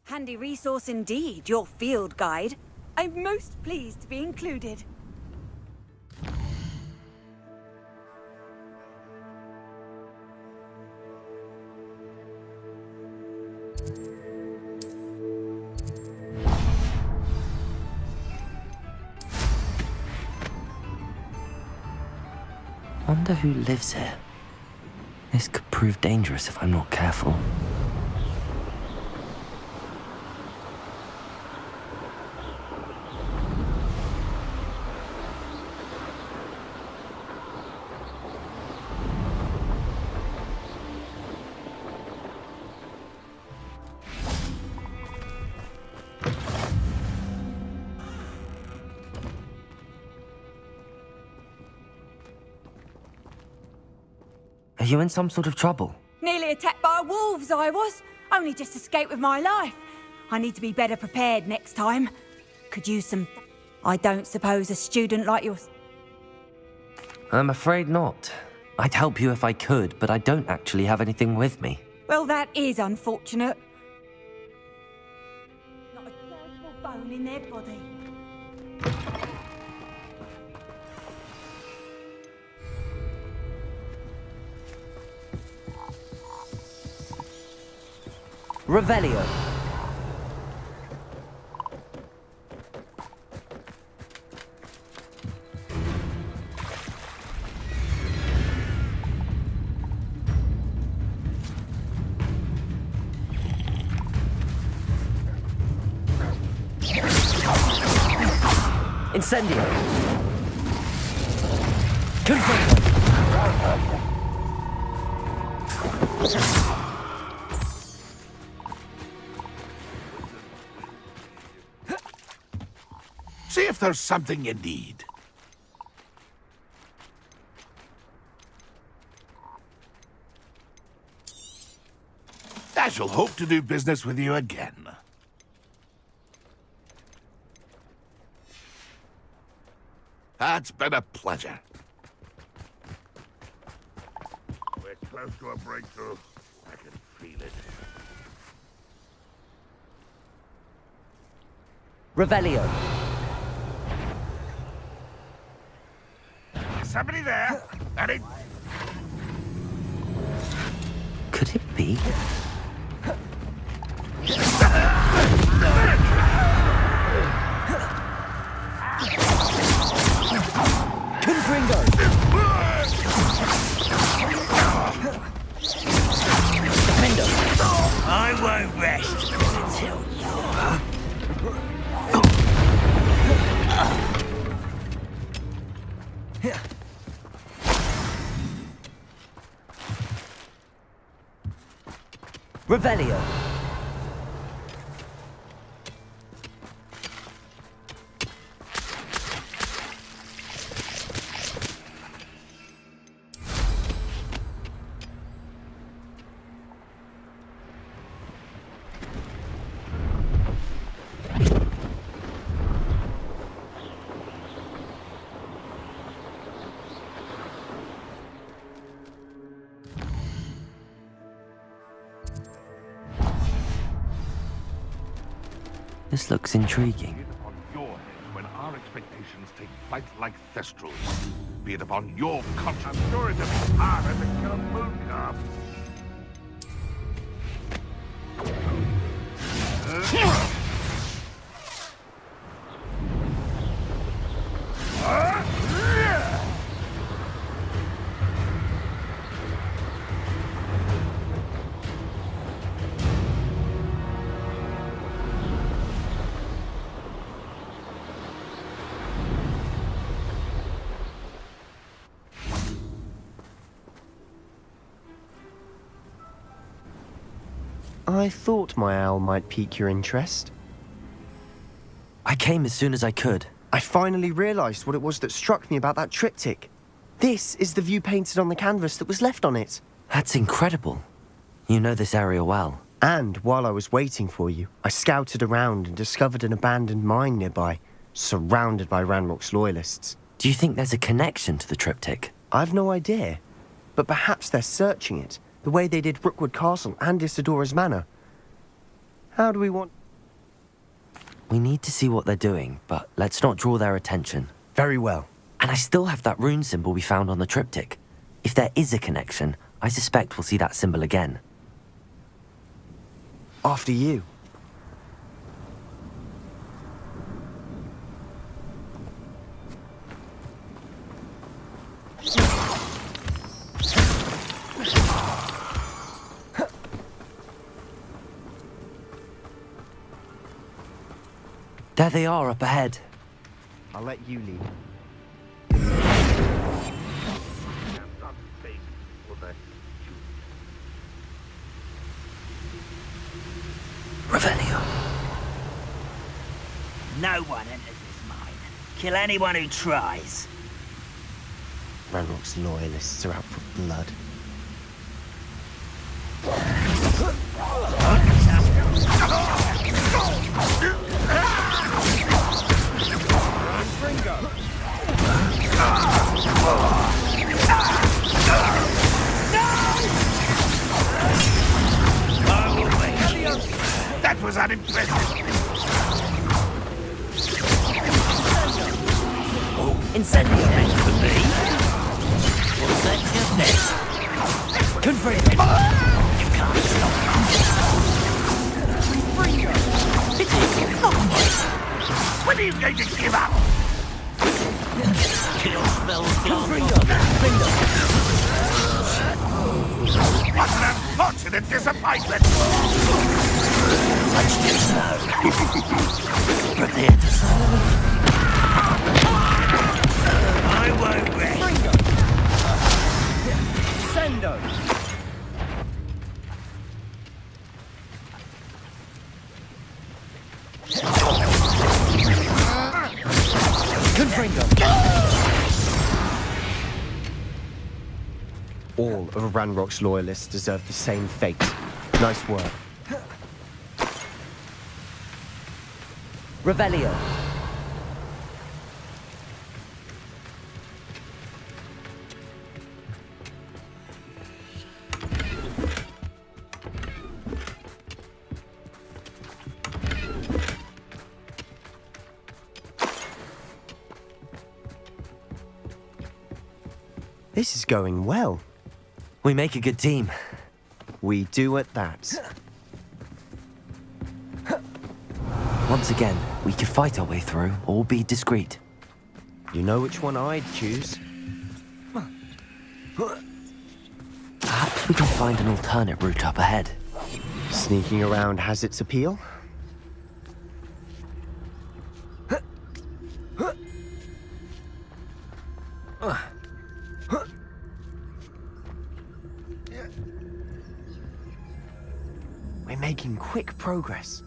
Handy resource indeed, your field guide. I'm most pleased to be included. Wonder who lives here. This could prove dangerous if I'm not careful. Are you in some sort of trouble? Nearly attacked by wolves, I was. Only just escaped with my life. I need to be better prepared next time. Could use some... I don't suppose a student like yours... I'm afraid not. I'd help you if I could, but I don't actually have anything with me. Well, that is unfortunate. Not a single bone in their body. Revelio. Incendio. Confirm. See if there's something you need. I shall hope to do business with you again. It's been a pleasure. We're close to a breakthrough. I can feel it. Revelio. Somebody there? Any? Could it be? Confringo! Defender! I won't rest until Revelio. This looks intriguing. Be it upon your head when our expectations take flight like thestrals. Be it upon your conscience. I'm sure it's as hard as a killer moon calf. I thought my owl might pique your interest. I came as soon as I could. I finally realized what it was that struck me about that triptych. This is the view painted on the canvas that was left on it. That's incredible. You know this area well. And while I was waiting for you, I scouted around and discovered an abandoned mine nearby, surrounded by Ranrock's loyalists. Do you think there's a connection to the triptych? I've no idea, but perhaps they're searching it, the way they did Brookwood Castle and Isidora's Manor. How do we want... We need to see what they're doing, but let's not draw their attention. Very well. And I still have that rune symbol we found on the triptych. If there is a connection, I suspect we'll see that symbol again. After you. There they are up ahead. I'll let you lead. Revelio. No one enters this mine. Kill anyone who tries. Ranrock's loyalists are out for blood. That was unimpressive. Incendio meant for me. What's that just then? Confirm it. You can't stop me. When are you going to give up? Kill spells gone. What an unfortunate disappointment! Let's just know. Prepare to serve. I won't rest. Sendo! All of Ranrock's loyalists deserve the same fate. Nice work. Revelio. This is going well. We make a good team. We do at that. Once again, we could fight our way through or be discreet. You know which one I'd choose? Perhaps we can find an alternate route up ahead. Sneaking around has its appeal. We're making quick progress.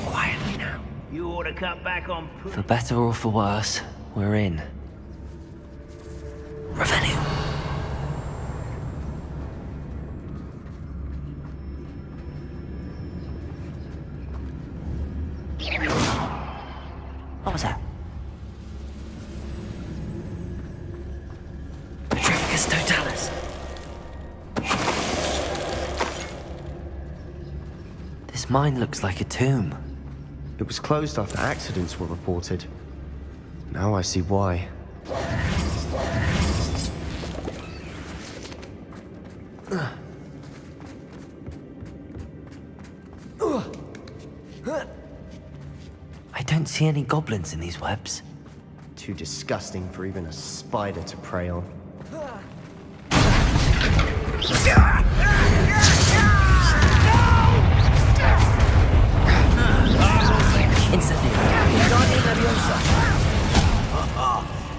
Quietly now. You ought to cut back on For better or for worse, we're in. Revenue. What was that? Petrificus totalis. This mine looks like a tomb. It was closed after accidents were reported. Now I see why. I don't see any goblins in these webs. Too disgusting for even a spider to prey on.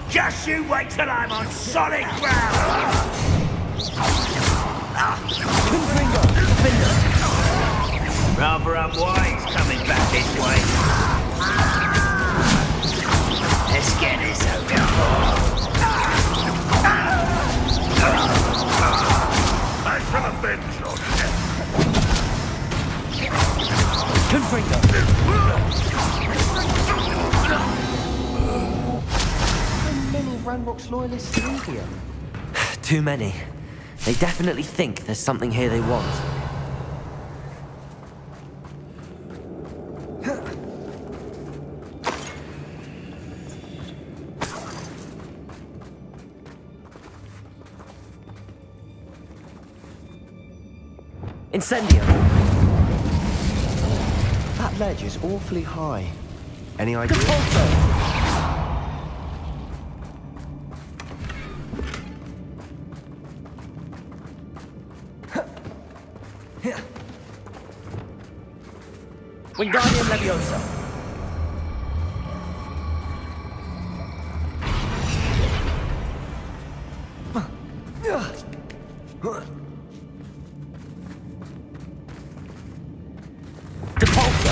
Just you wait till I'm on solid ground! Confringo, defender. Rather unwise coming back this way. Let's get this over. I shall avenge your death. Confringo. How many Ranrock's loyalists are in here? Too many. They definitely think there's something here they want. Incendio! That ledge is awfully high. Any idea? Compulso! Wingardium Leviosa! Depulso!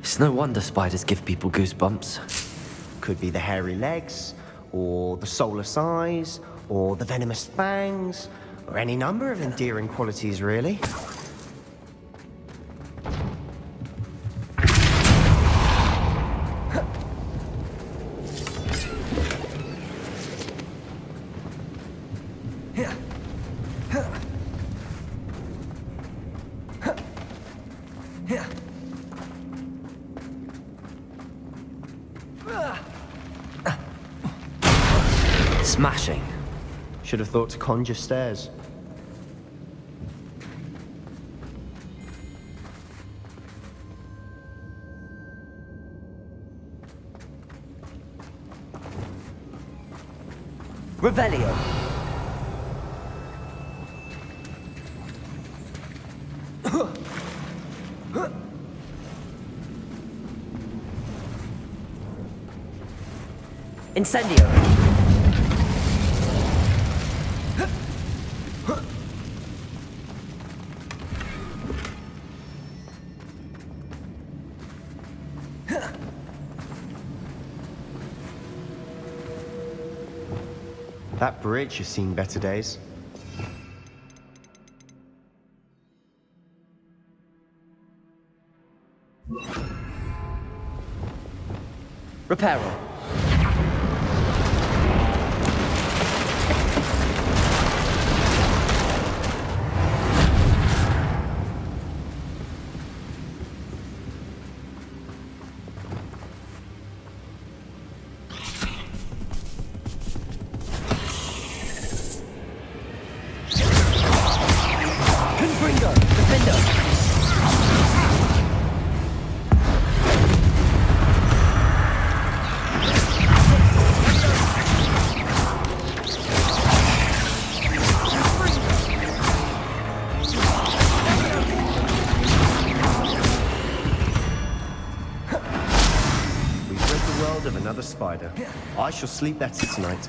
It's no wonder spiders give people goosebumps. Could be the hairy legs, or the soulless eyes, or the venomous fangs, or any number of endearing qualities, really. Smashing. Should have thought to conjure stairs. Revelio. Incendio. That bridge has seen better days. Reparo. Confringo, defender. We've rid the world of another spider. I shall sleep better tonight.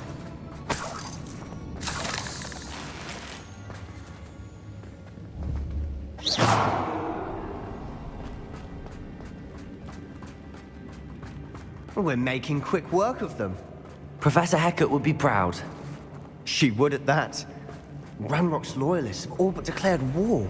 We're making quick work of them. Professor Hecat would be proud. She would at that. Ranrock's loyalists have all but declared war.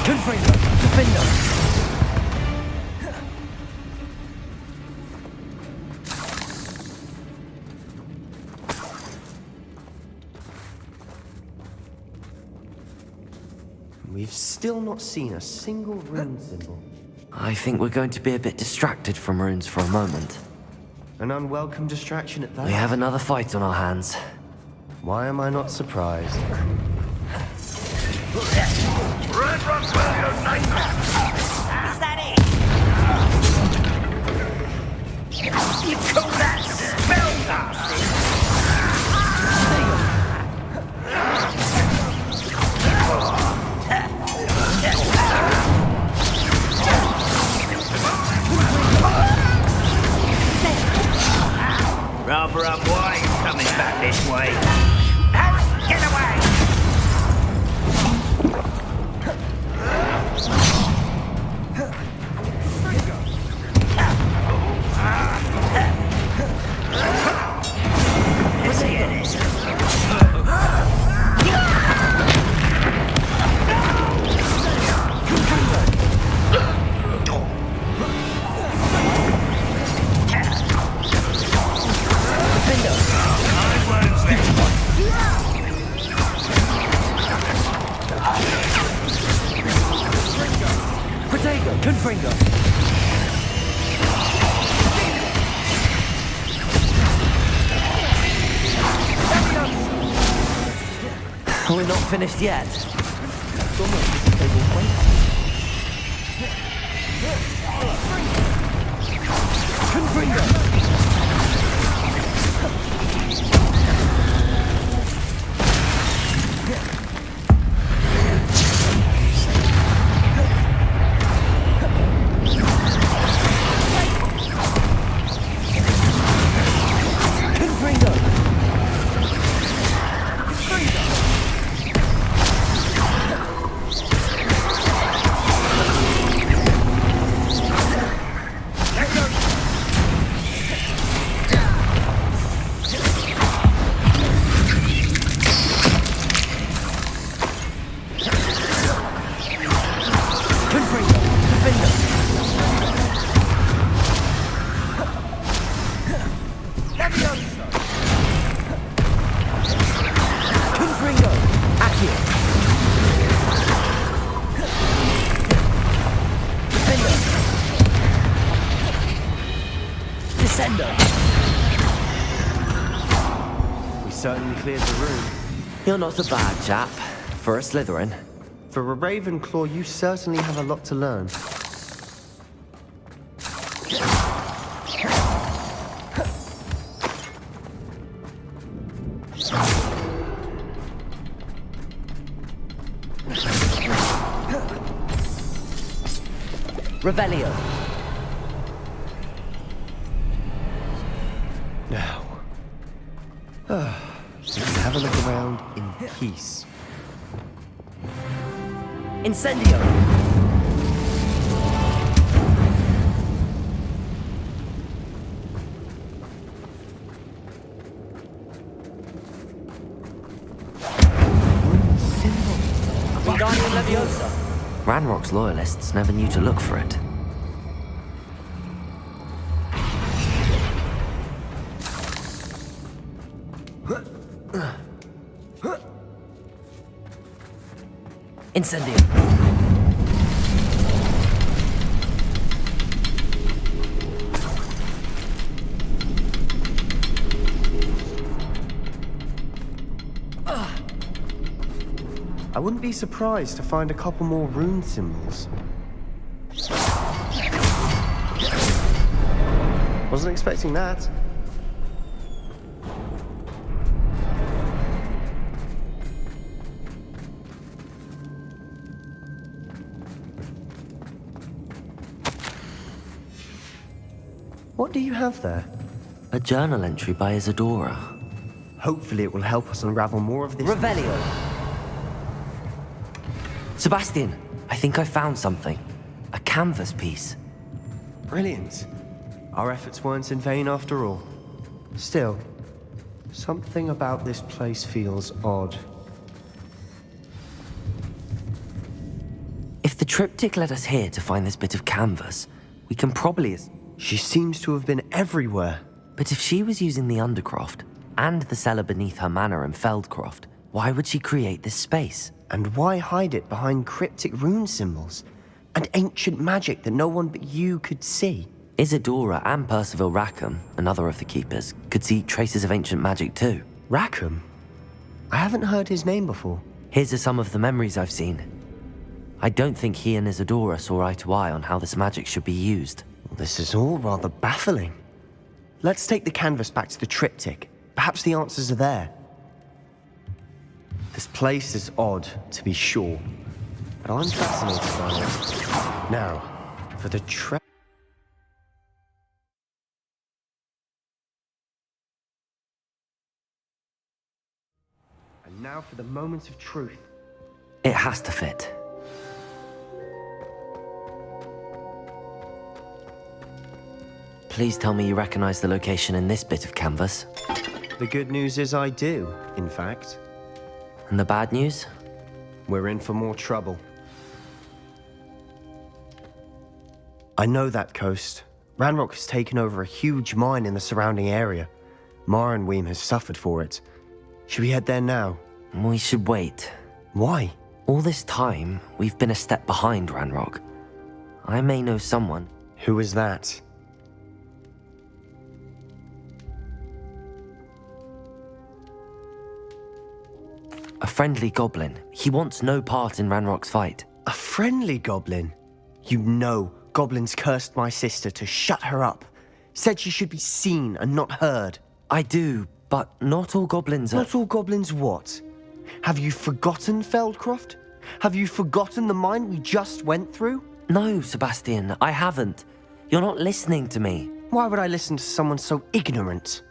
Confringo, defender. We've still not seen a single rune symbol. I think we're going to be a bit distracted from runes for a moment. An unwelcome distraction at that. We have another fight on our hands. Why am I not surprised? Red Rock will unite! Is that it? Confringo. We're not finished yet. It's almost as if they were waiting. Confringo. We certainly cleared the room. You're not a bad chap for a Slytherin. For a Ravenclaw, you certainly have a lot to learn. Revelio. Now, let's have a look around in peace. Incendio. Wingardium Leviosa. Ranrock's loyalists never knew to look for it. Incendio. I wouldn't be surprised to find a couple more rune symbols. Wasn't expecting that. What do you have there? A journal entry by Isadora. Hopefully it will help us unravel more of this. Revelio. Sebastian, I think I found something. A canvas piece. Brilliant. Our efforts weren't in vain after all. Still, something about this place feels odd. If the triptych led us here to find this bit of canvas, we can probably... She seems to have been everywhere. But if she was using the Undercroft and the cellar beneath her manor in Feldcroft, why would she create this space? And why hide it behind cryptic rune symbols? And ancient magic that no one but you could see? Isadora and Percival Rackham, another of the Keepers, could see traces of ancient magic too. Rackham? I haven't heard his name before. His are some of the memories I've seen. I don't think he and Isadora saw eye to eye on how this magic should be used. This is all rather baffling. Let's take the canvas back to the triptych. Perhaps the answers are there. This place is odd, to be sure, but I'm fascinated by it. Now, for the And now for the moment of truth. It has to fit. Please tell me you recognize the location in this bit of canvas. The good news is I do, in fact. And the bad news? We're in for more trouble. I know that coast. Ranrock has taken over a huge mine in the surrounding area. Marrenweem has suffered for it. Should we head there now? We should wait. Why? All this time, we've been a step behind Ranrock. I may know someone. Who is that? A friendly goblin. He wants no part in Ranrock's fight. A friendly goblin? You know, goblins cursed my sister to shut her up. Said she should be seen and not heard. I do, but not all goblins are... Not all goblins what? Have you forgotten, Feldcroft? Have you forgotten the mine we just went through? No, Sebastian, I haven't. You're not listening to me. Why would I listen to someone so ignorant?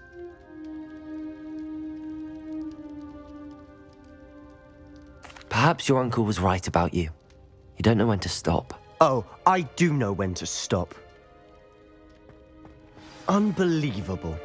Perhaps your uncle was right about you. You don't know when to stop. Oh, I do know when to stop. Unbelievable.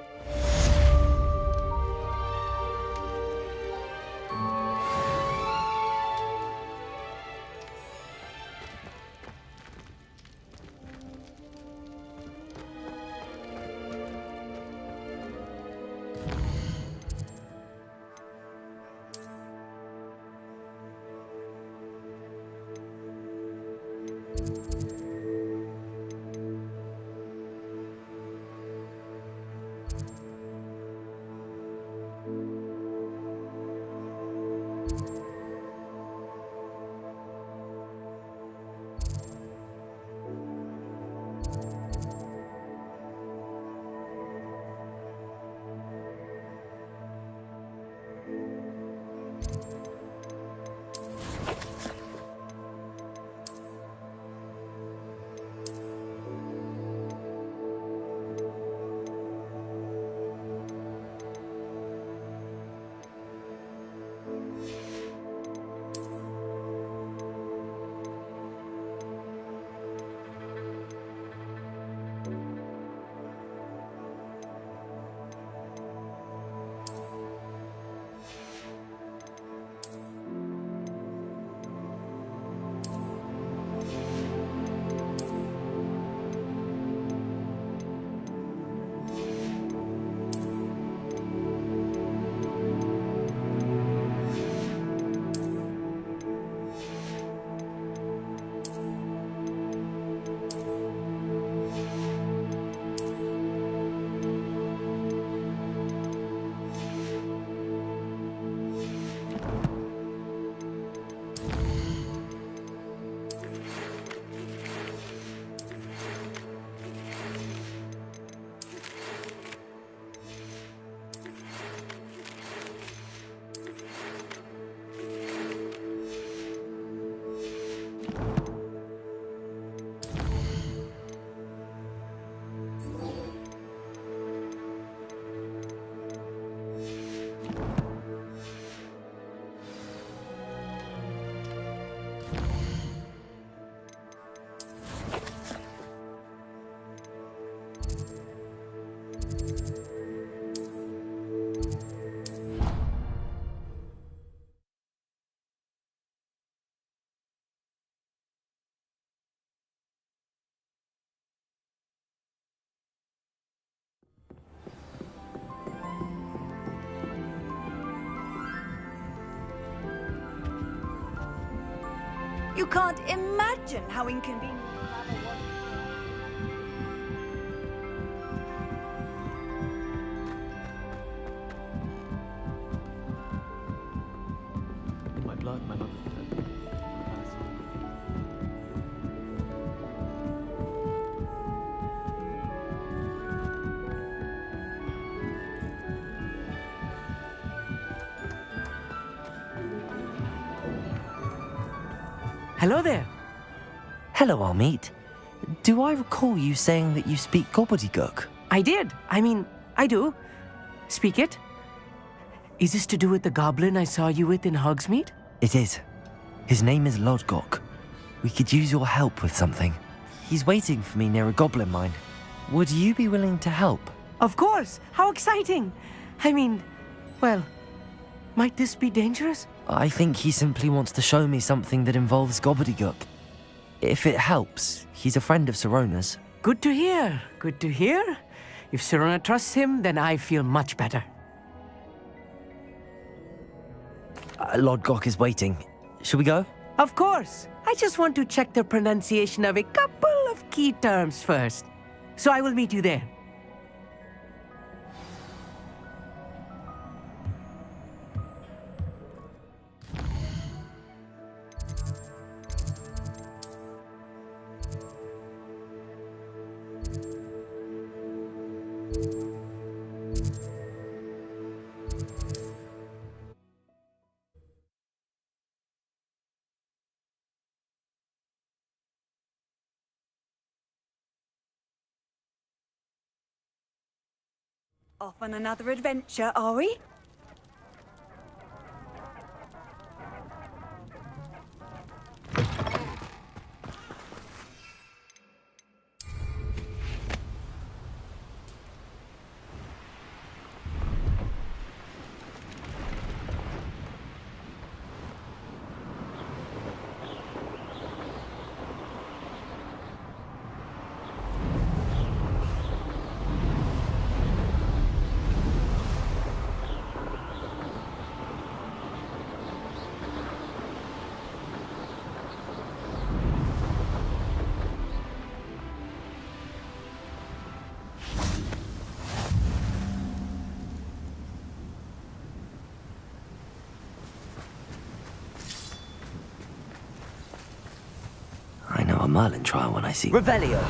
You can't imagine how inconvenient. In my blood, my love. Hello there. Hello, Armeet. Do I recall you saying that you speak gobbledygook? I did. I do. Speak it. Is this to do with the goblin I saw you with in Hogsmeade? It is. His name is Lodgok. We could use your help with something. He's waiting for me near a goblin mine. Would you be willing to help? Of course. How exciting. Well, might this be dangerous? I think he simply wants to show me something that involves gobbledygook. If it helps, he's a friend of Sirona's. Good to hear. Good to hear. If Sirona trusts him, then I feel much better. Lodgok is waiting. Shall we go? Of course. I just want to check the pronunciation of a couple of key terms first. So I will meet you there. Off on another adventure, are we? I know a Merlin trial when I see... Revelio.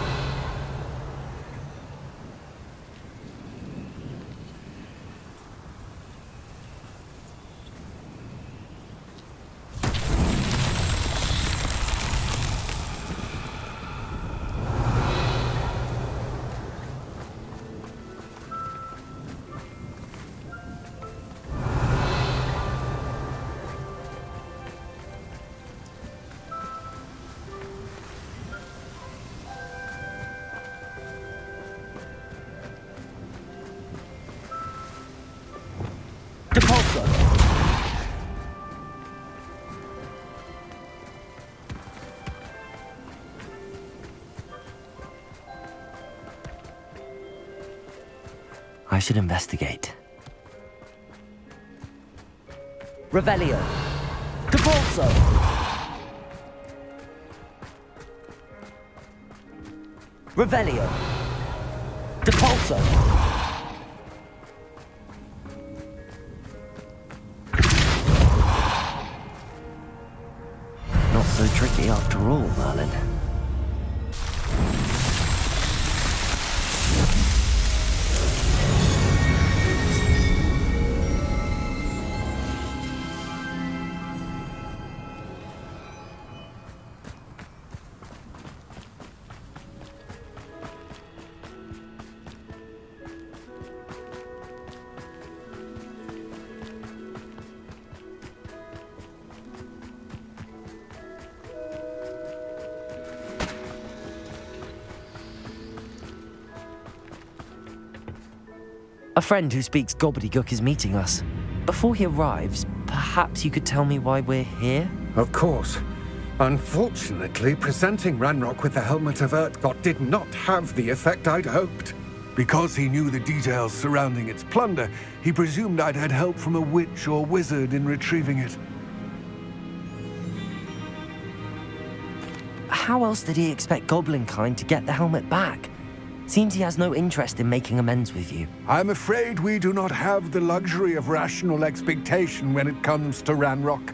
Depulso. I should investigate. Revelio. Depulso. Revelio. Depulso. Not so tricky after all, Merlin. A friend who speaks gobbledygook is meeting us. Before he arrives, perhaps you could tell me why we're here? Of course. Unfortunately, presenting Ranrock with the Helmet of Urtkot did not have the effect I'd hoped. Because he knew the details surrounding its plunder, he presumed I'd had help from a witch or wizard in retrieving it. How else did he expect Goblinkind to get the helmet back? Seems he has no interest in making amends with you. I'm afraid we do not have the luxury of rational expectation when it comes to Ranrock.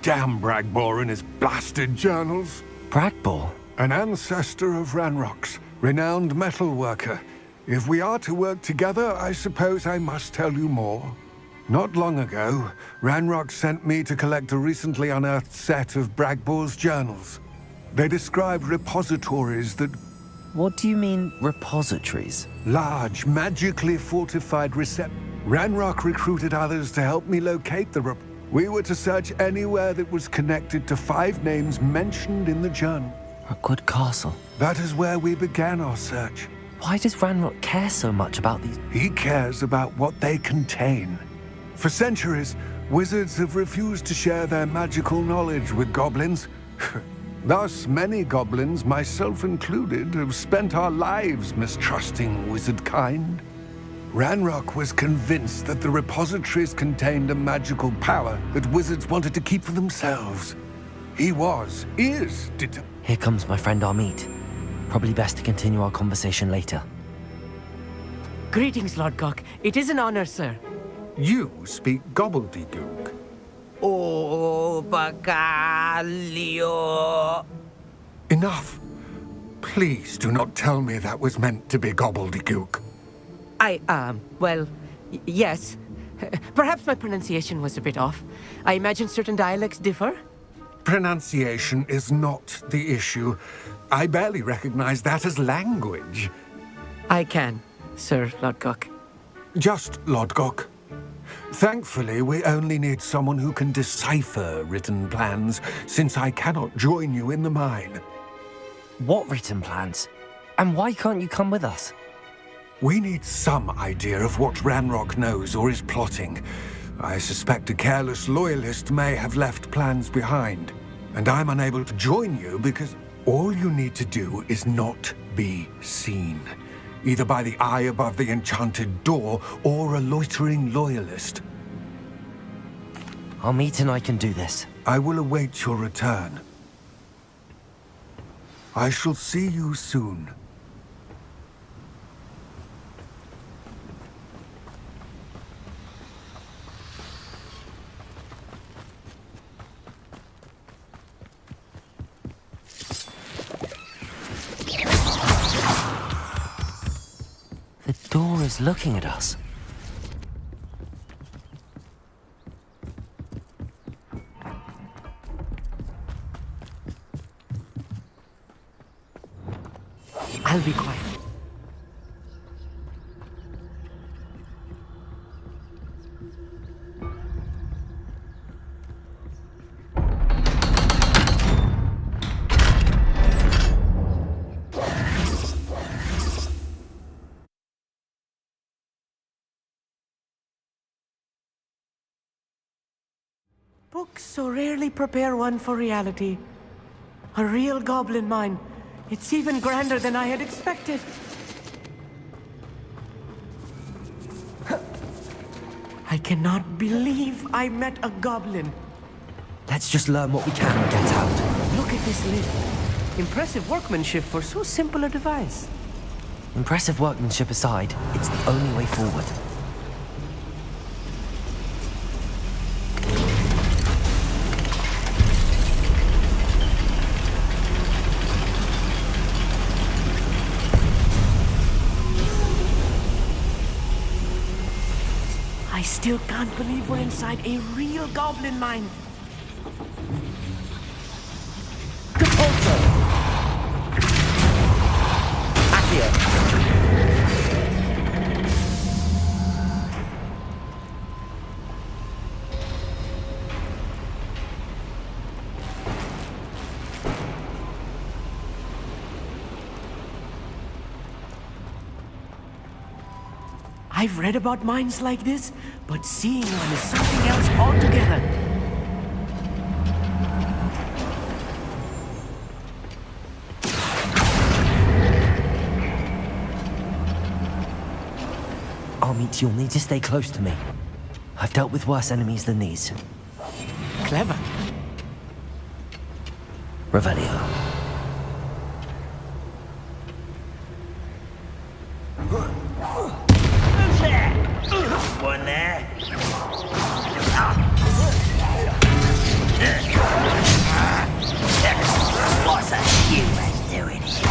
Damn Bragbor and his blasted journals. Bragbor? An ancestor of Ranrock's, renowned metalworker. If we are to work together, I suppose I must tell you more. Not long ago, Ranrock sent me to collect a recently unearthed set of Bragbor's journals. They describe repositories that... What do you mean, repositories? Large, magically fortified Ranrock recruited others to help me locate the We were to search anywhere that was connected to 5 names mentioned in the journal. Rookwood Castle. That is where we began our search. Why does Ranrock care so much about these? He cares about what they contain. For centuries, wizards have refused to share their magical knowledge with goblins. Thus, many goblins, myself included, have spent our lives mistrusting wizard kind. Ranrock was convinced that the repositories contained a magical power that wizards wanted to keep for themselves. He is Here comes my friend Amit. Probably best to continue our conversation later. Greetings, Lord Gok. It is an honor, sir. You speak gobbledygook. Oh, Bacalio. Enough. Please do not tell me that was meant to be gobbledygook. Yes. Perhaps my pronunciation was a bit off. I imagine certain dialects differ. Pronunciation is not the issue. I barely recognize that as language. I can, Sir Lord Gok. Just Lodgok. Thankfully, we only need someone who can decipher written plans, since I cannot join you in the mine. What written plans? And why can't you come with us? We need some idea of what Ranrock knows or is plotting. I suspect a careless loyalist may have left plans behind. And I'm unable to join you because all you need to do is not be seen. Either by the eye above the enchanted door or a loitering loyalist. Amit and I can do this. I will await your return. I shall see you soon. The door is looking at us. I'll be quiet. Books so rarely prepare one for reality. A real goblin mine. It's even grander than I had expected. I cannot believe I met a goblin. Let's just learn what we can and get out. Look at this lid. Impressive workmanship for so simple a device. Impressive workmanship aside, it's the only way forward. I still can't believe we're inside a real goblin mine. I've read about mines like this, but seeing one is something else altogether. Amit, you'll need to stay close to me. I've dealt with worse enemies than these. Clever. Revelio. One there. What's a human doing here?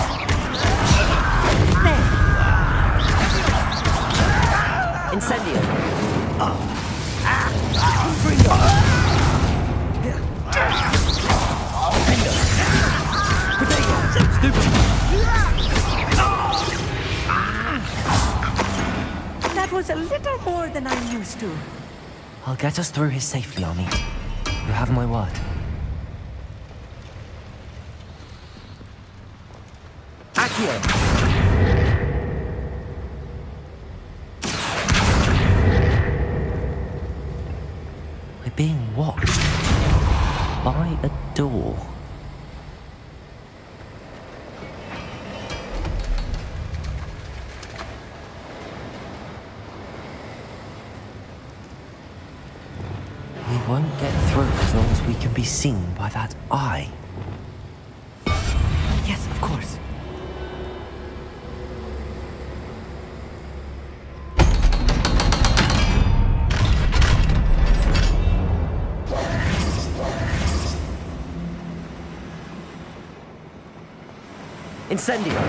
Incendio. That was a little more than I'm used to. I'll get us through here safely, Amit. You have my word. Accio. We're being watched by a door. We won't get through as long as we can be seen. seen by that eye? Yes, of course. Incendio!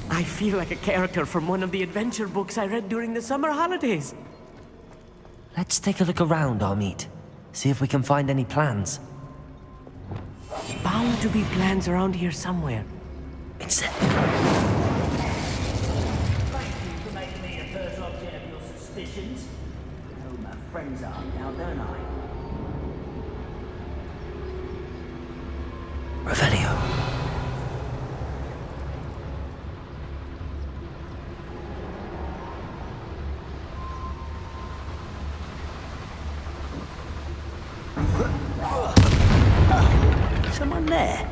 I feel like a character from one of the adventure books I read during the summer holidays. Let's take a look around, Amit. See if we can find any plans. Bound to be plans around here somewhere. Incendio! Thank you for making me the first object of your suspicions. I know who my friends are now, don't I? Revelio. Someone there?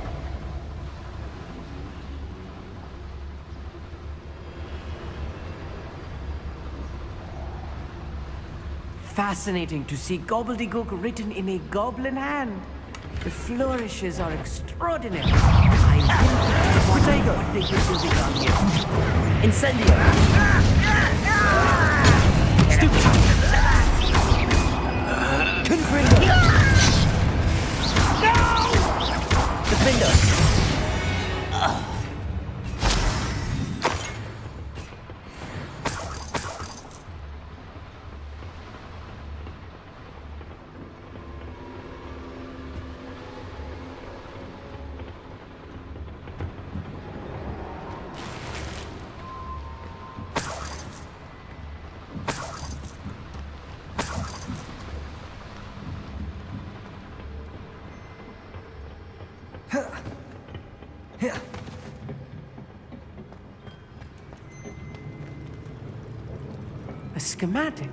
Fascinating to see gobbledygook written in a goblin hand. The flourishes are extraordinary. I didn't think what they could do on here. Incendio! Stupid! Confringo! Defender! A schematic.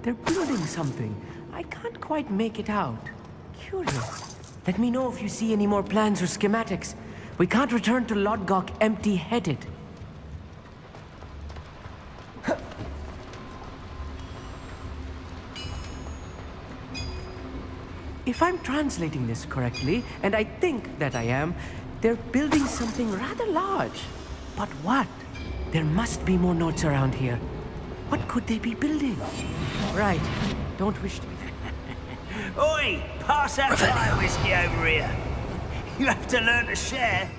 They're building something. I can't quite make it out. Curious. Let me know if you see any more plans or schematics. We can't return to Lodgok empty-headed. If I'm translating this correctly, and I think that I am, they're building something rather large. But what? There must be more notes around here. What could they be building? Right. Don't wish to be... Oi! Pass that fire whiskey over here. You have to learn to share.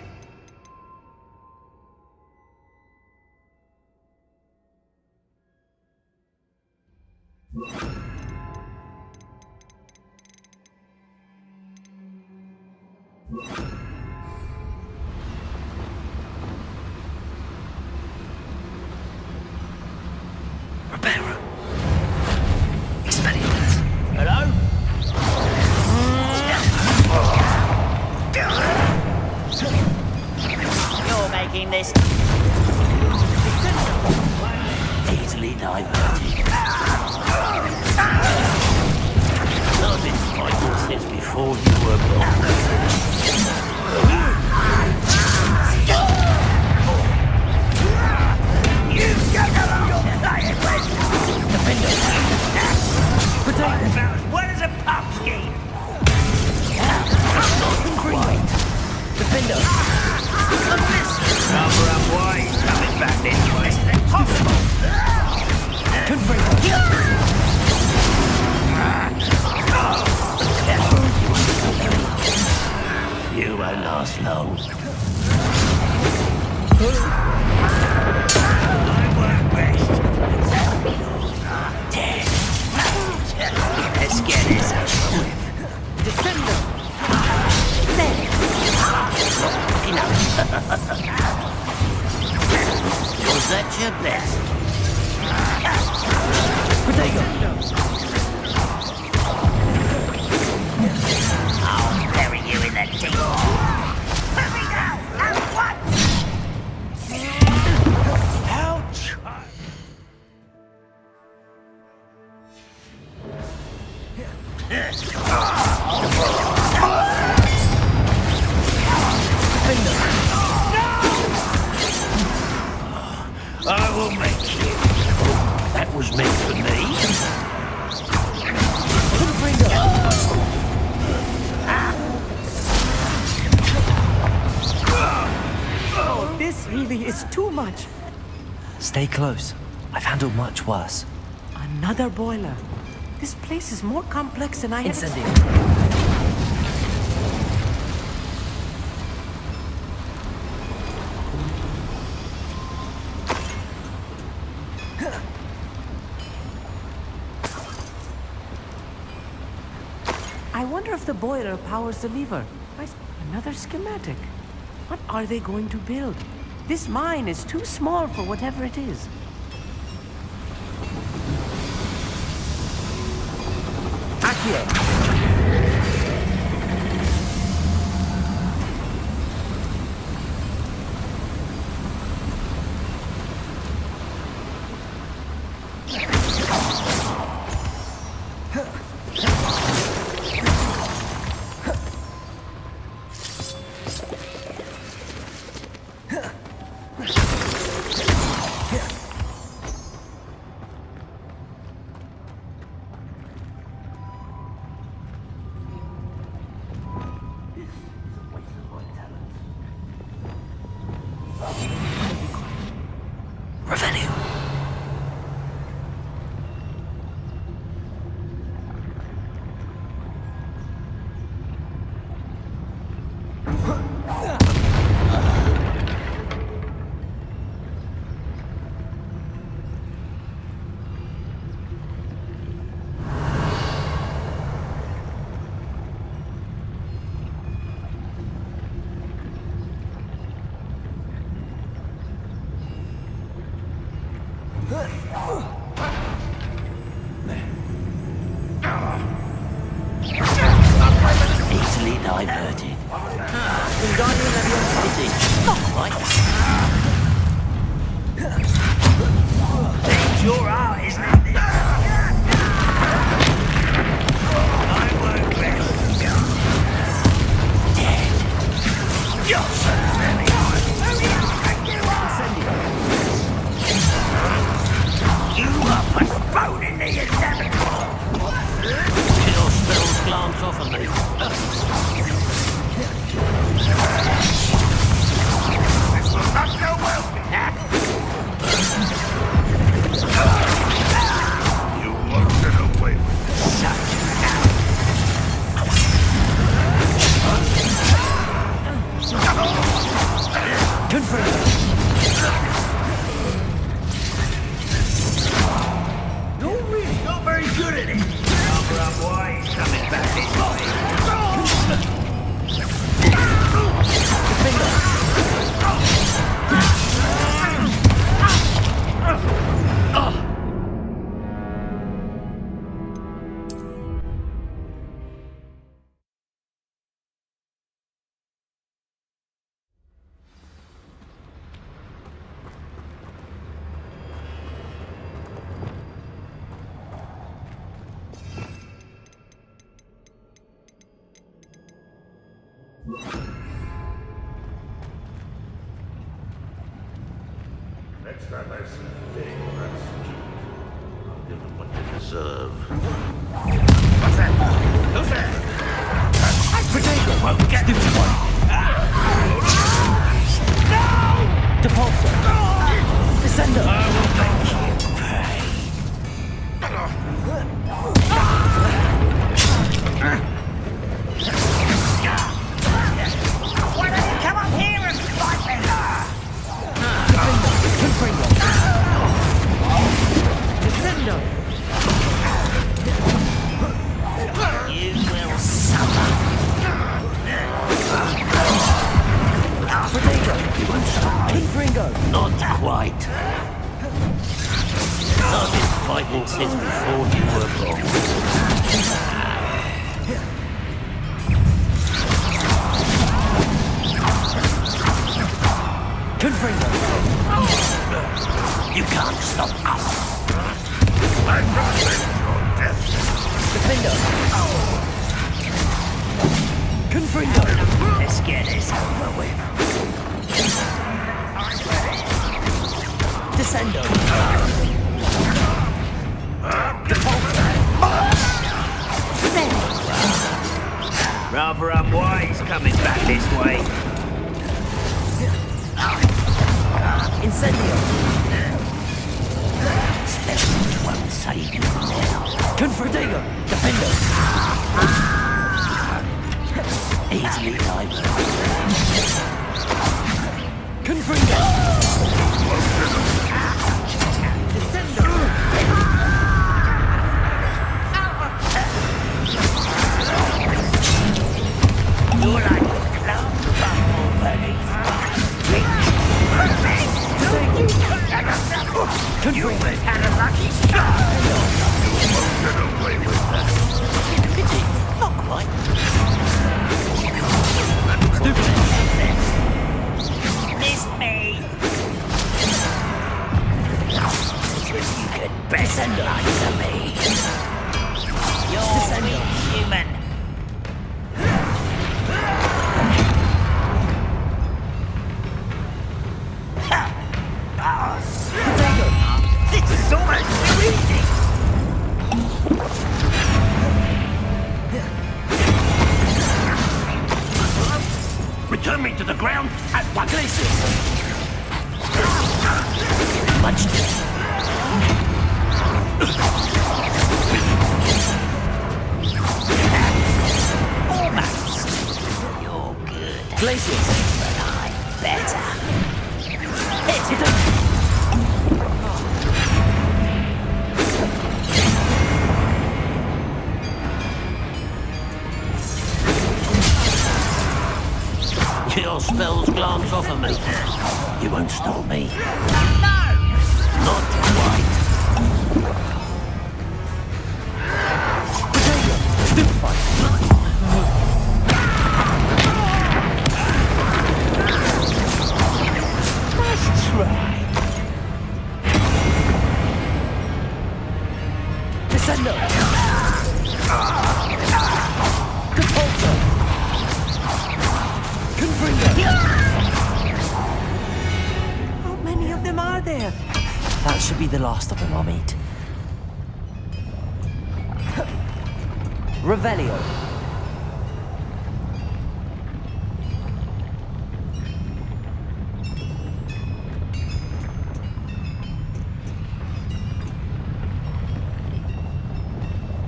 Reparo. Expelliarmus. Hello? You're making this easily diverted. I've been fighting since before you were born. You've got your playing with! Potato! About as well as a pumpkin! White! Defender! Cover up white! Coming back this way! Impossible! You won't last long. I won't rest. Dead. Let's get this over with. Defender! Was that your best? I'll bury you in the deep. Let me go! And what? I will make you. That was meant for me. Oh, this really is too much. Stay close. I've handled much worse. Another boiler. This place is more complex than I had Incendiary. I wonder if the boiler powers the lever. Another schematic. What are they going to build? This mine is too small for whatever it is. Revenue. Easily diverted. Wingardium Leviosa. Right. It's your art, isn't it? I won't rest. Dead. You're so very You are postponing the inevitable. Your spells glance off of me. This will not go well. You won't get away with it. Such No, really, not very good at it. Cover up why he's coming back this way. Next time I see Fig or that stupid, I'll give them what they deserve. What's that? Who's there? Potato won't get this one. Depulsor. Descender. I will make you pay. Why don't you come up here and fight me? Descender. You will suffer. Potato. You won't stop me. Ringo. Not quite. I've been fighting since before you were born. Confringo. You can't stop us. I'm not ready for your death. Defender. Confringo. Let's get this over with. Descendo. Rather unwise coming back this way. Incendio. Specials won't save you now. Confrontago. Defendo. Easily diverted. Confringo. You're like a clown bumble beneath you always had a lucky shot. Not quite. Stupid. Missed me. You could best lie to me. You're weak, human. This is almost too easy. Return me to the ground at one places. Much almost. You're good. Places. But I'm better. Hit it. Your spells glance off of me. You won't stop me. No! Not quite. Stupefy. Nice try. Descendo. Compulso. How many of them are there? That should be the last of them I'll meet. Revelio.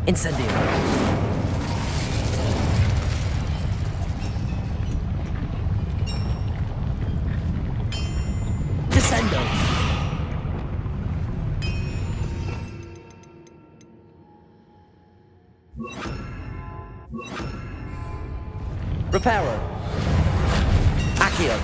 Incendio. Descendo. Reparo. Accio.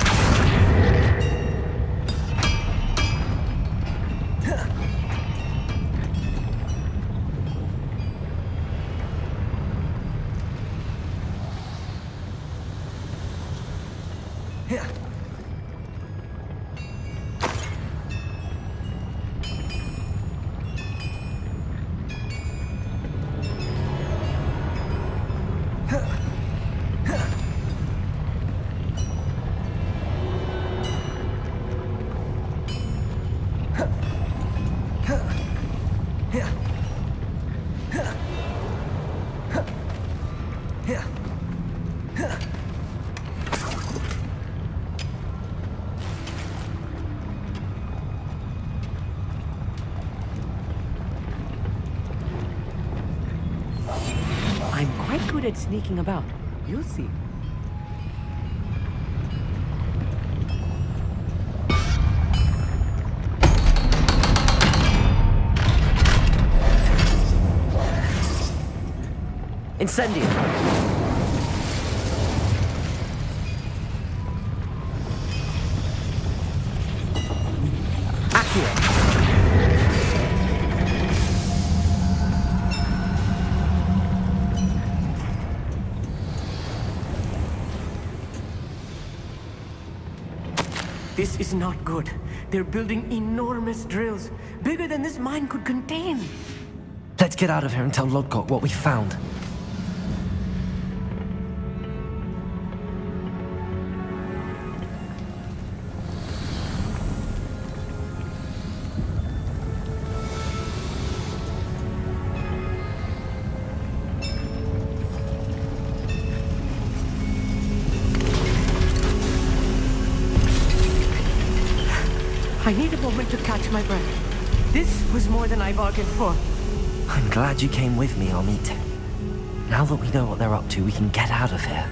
I'm quite good at sneaking about. You'll see. Incendio. Accio. This is not good. They're building enormous drills, bigger than this mine could contain. Let's get out of here and tell Lodgok what we found. I need a moment to catch my breath. This was more than I bargained for. I'm glad you came with me, Amit. Now that we know what they're up to, we can get out of here.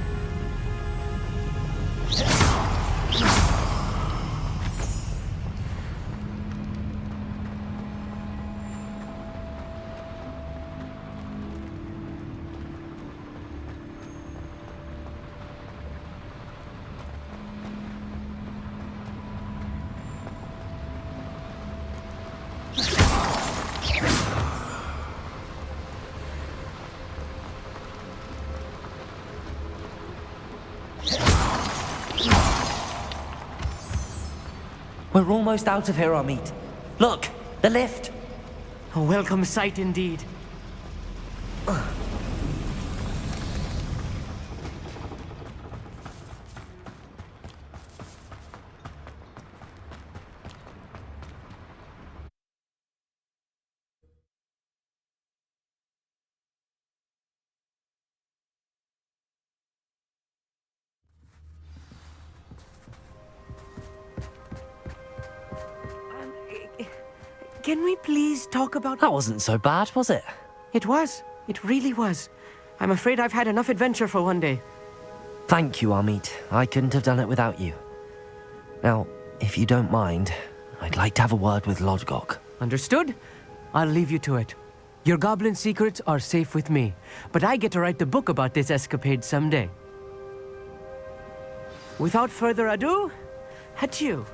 We're almost out of here, Amit. Look, the lift. A welcome sight indeed. Can we please talk about... That wasn't so bad, was it? It was. It really was. I'm afraid I've had enough adventure for one day. Thank you, Amit. I couldn't have done it without you. Now, if you don't mind, I'd like to have a word with Lodgok. Understood? I'll leave you to it. Your goblin secrets are safe with me, but I get to write the book about this escapade someday. Without further ado, adieu.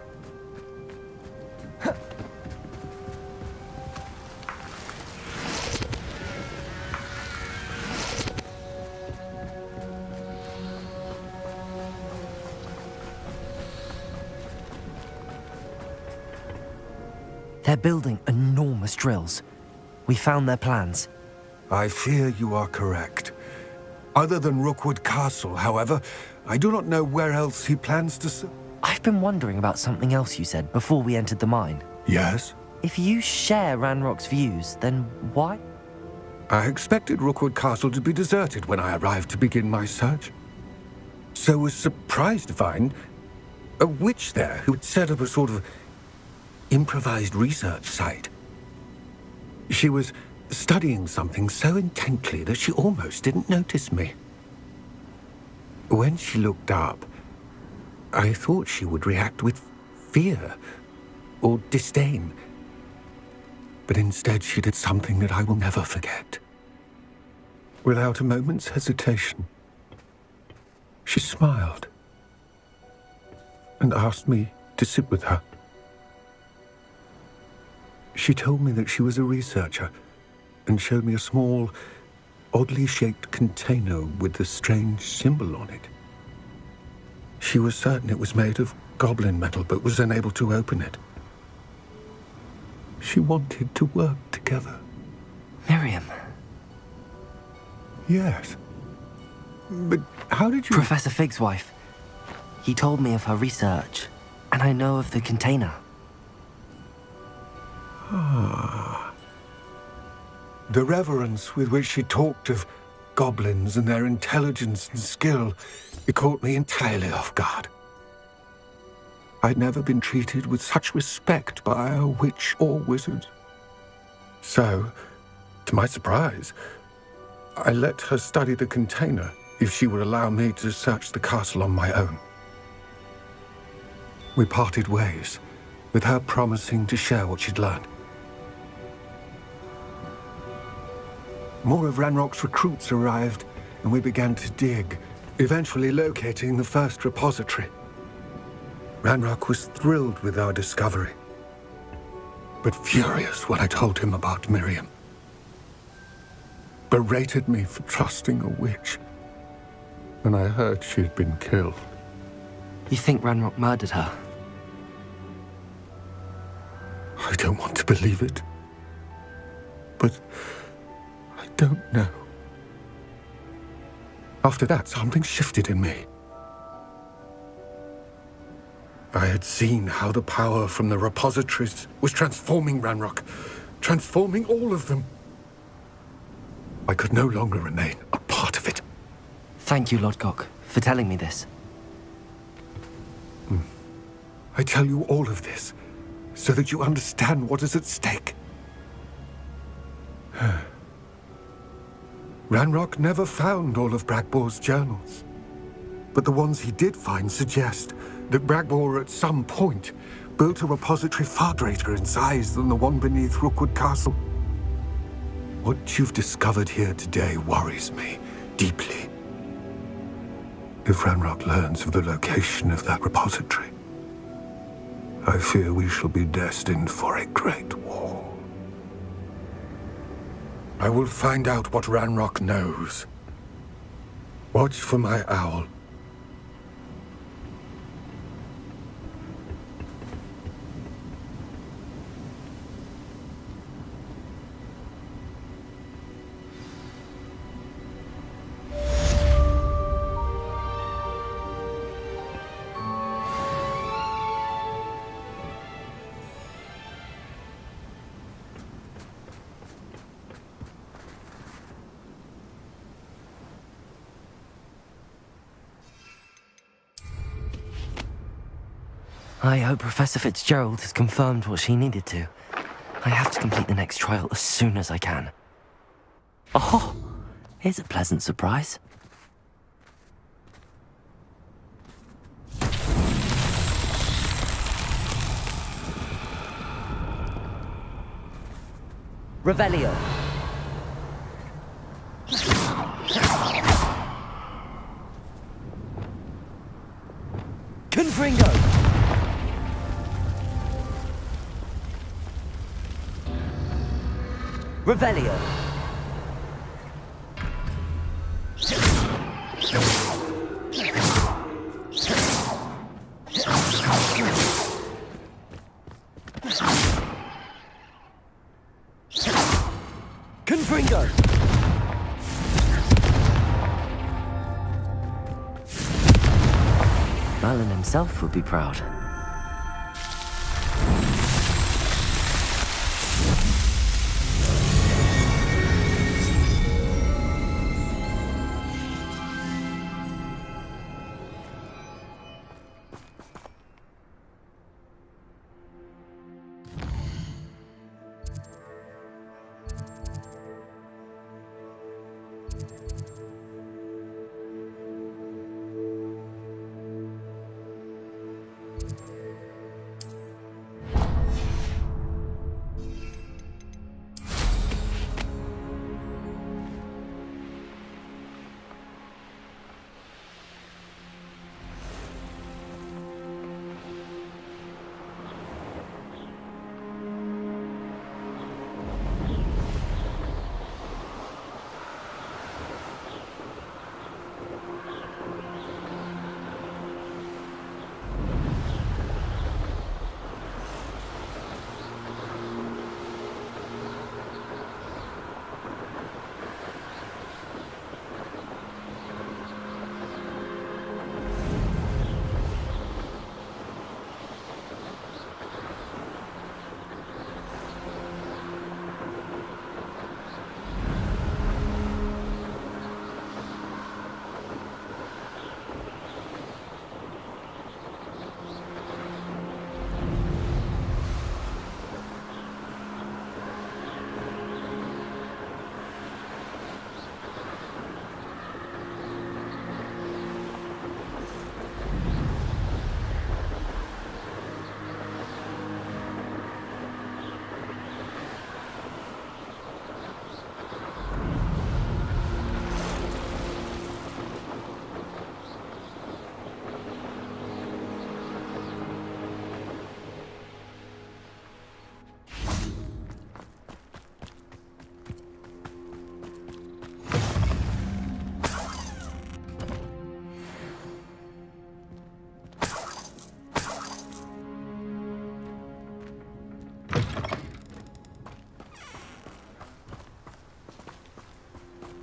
They're building enormous drills. We found their plans. I fear you are correct. Other than Rookwood Castle, however, I do not know where else he plans to... I've been wondering about something else you said before we entered the mine. Yes? If you share Ranrock's views, then why? I expected Rookwood Castle to be deserted when I arrived to begin my search. So was surprised to find a witch there who had set up a sort of improvised research site. She was studying something so intently that she almost didn't notice me. When she looked up, I thought she would react with fear or disdain. But instead she did something that I will never forget. Without a moment's hesitation, she smiled and asked me to sit with her. She told me that she was a researcher and showed me a small, oddly shaped container with a strange symbol on it. She was certain it was made of goblin metal, but was unable to open it. She wanted to work together. Miriam. Yes. But how did you... Professor Fig's wife. He told me of her research, and I know of the container. The reverence with which she talked of goblins and their intelligence and skill, it caught me entirely off guard. I'd never been treated with such respect by a witch or wizard. So, to my surprise, I let her study the container if she would allow me to search the castle on my own. We parted ways, with her promising to share what she'd learned. More of Ranrock's recruits arrived, and we began to dig, eventually locating the first repository. Ranrock was thrilled with our discovery, but furious when I told him about Miriam. Berated me for trusting a witch, and I heard she'd been killed. You think Ranrock murdered her? I don't want to believe it, but I don't know. After that, something shifted in me. I had seen how the power from the repositories was transforming Ranrock, transforming all of them. I could no longer remain a part of it. Thank you, Lodgok, for telling me this. I tell you all of this so that you understand what is at stake. Ranrock never found all of Bragbor's journals, but the ones he did find suggest that Bragbor at some point built a repository far greater in size than the one beneath Rookwood Castle. What you've discovered here today worries me deeply. If Ranrock learns of the location of that repository, I fear we shall be destined for a great war. I will find out what Ranrock knows. Watch for my owl. I hope Professor Fitzgerald has confirmed what she needed to. I have to complete the next trial as soon as I can. Oh, here's a pleasant surprise. Revelio. Confringo. Revelio. Confringo. Merlin himself would be proud.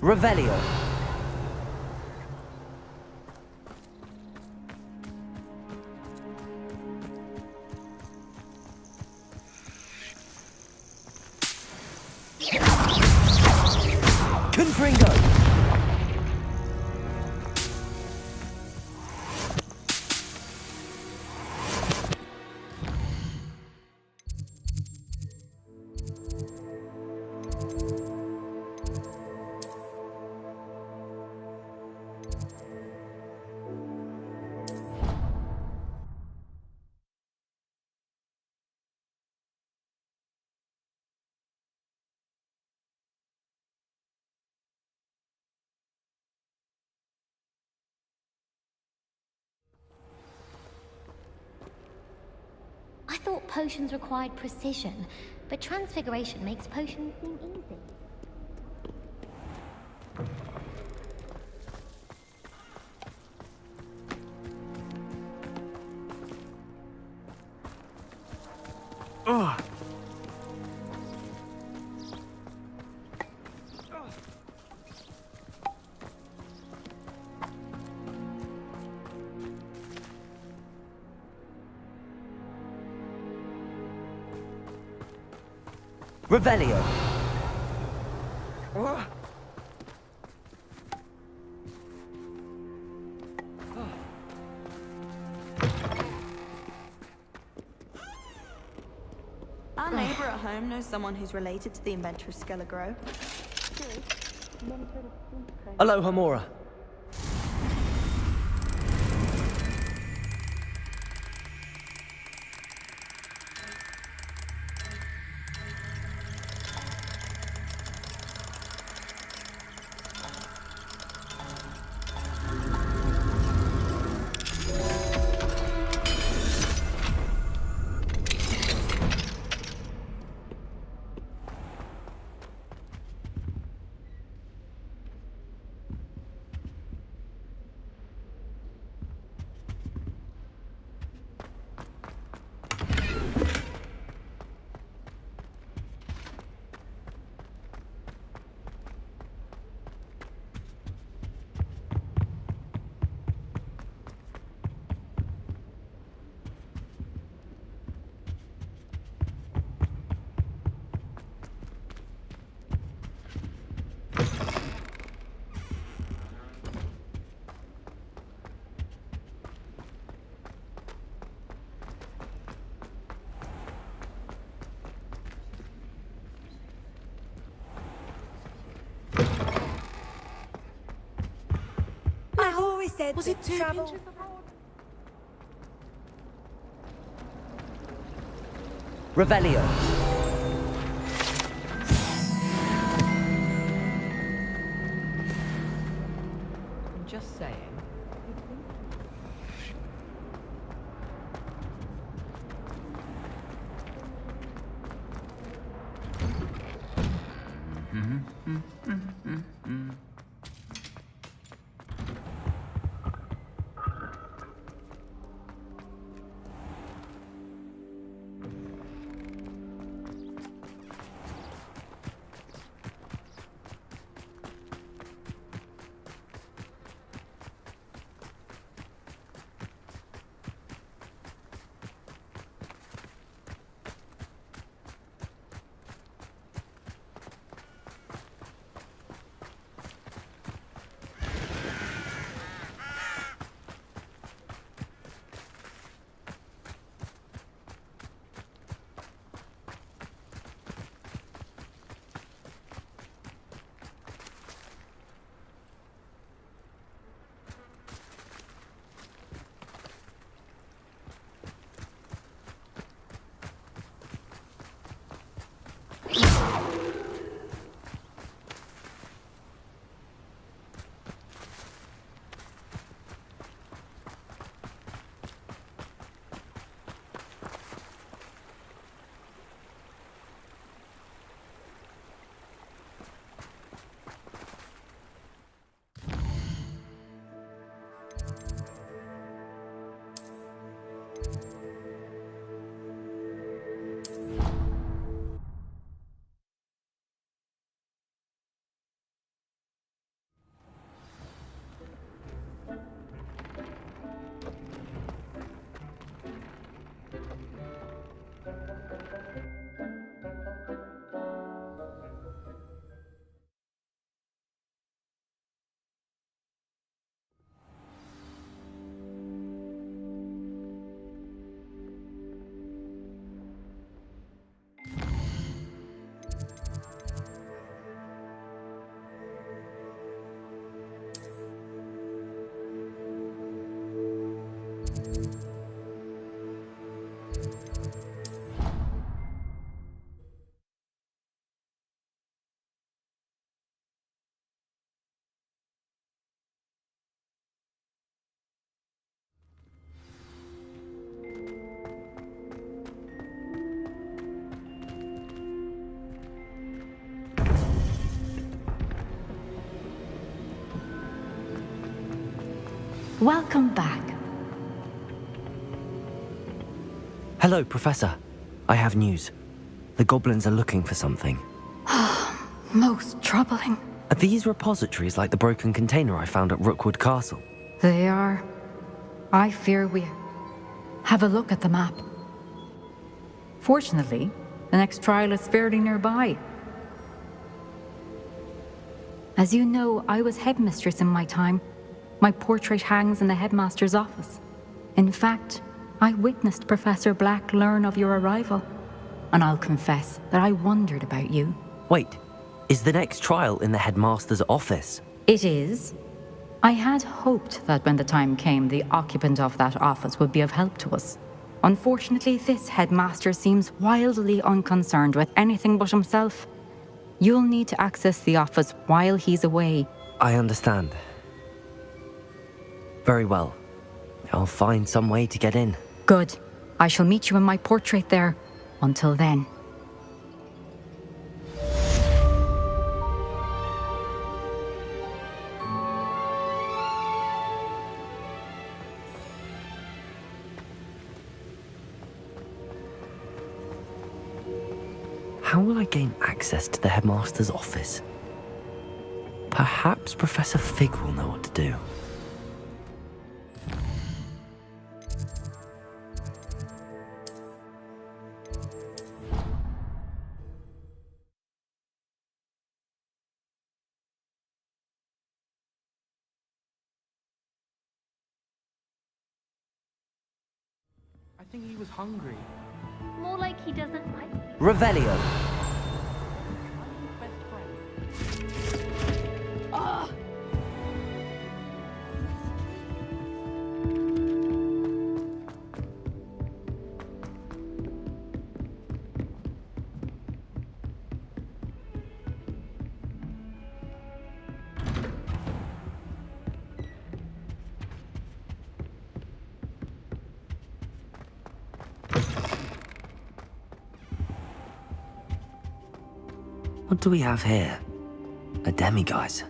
Revelio. Confringo. potions required precision, but transfiguration makes potions seem easy. Revelio. Our neighbor at home knows someone who's related to the inventor of Skelegro. Aloha, Mora. I've always said Was that it 2 travel... pinches of road? Revelio. I'm just saying. Welcome back. Hello, Professor. I have news. The goblins are looking for something. Most troubling. Are these repositories like the broken container I found at Rookwood Castle? They are. I fear we... Have a look at the map. Fortunately, the next trial is fairly nearby. As you know, I was headmistress in my time. My portrait hangs in the headmaster's office. In fact, I witnessed Professor Black learn of your arrival. And I'll confess that I wondered about you. Wait, is the next trial in the headmaster's office? It is. I had hoped that when the time came, the occupant of that office would be of help to us. Unfortunately, this headmaster seems wildly unconcerned with anything but himself. You'll need to access the office while he's away. I understand. Very well. I'll find some way to get in. Good. I shall meet you in my portrait there. Until then. How will I gain access to the headmaster's office? Perhaps Professor Fig will know what to do. I think he was hungry. More like he doesn't like me. Revelio. What do we have here? A demiguise.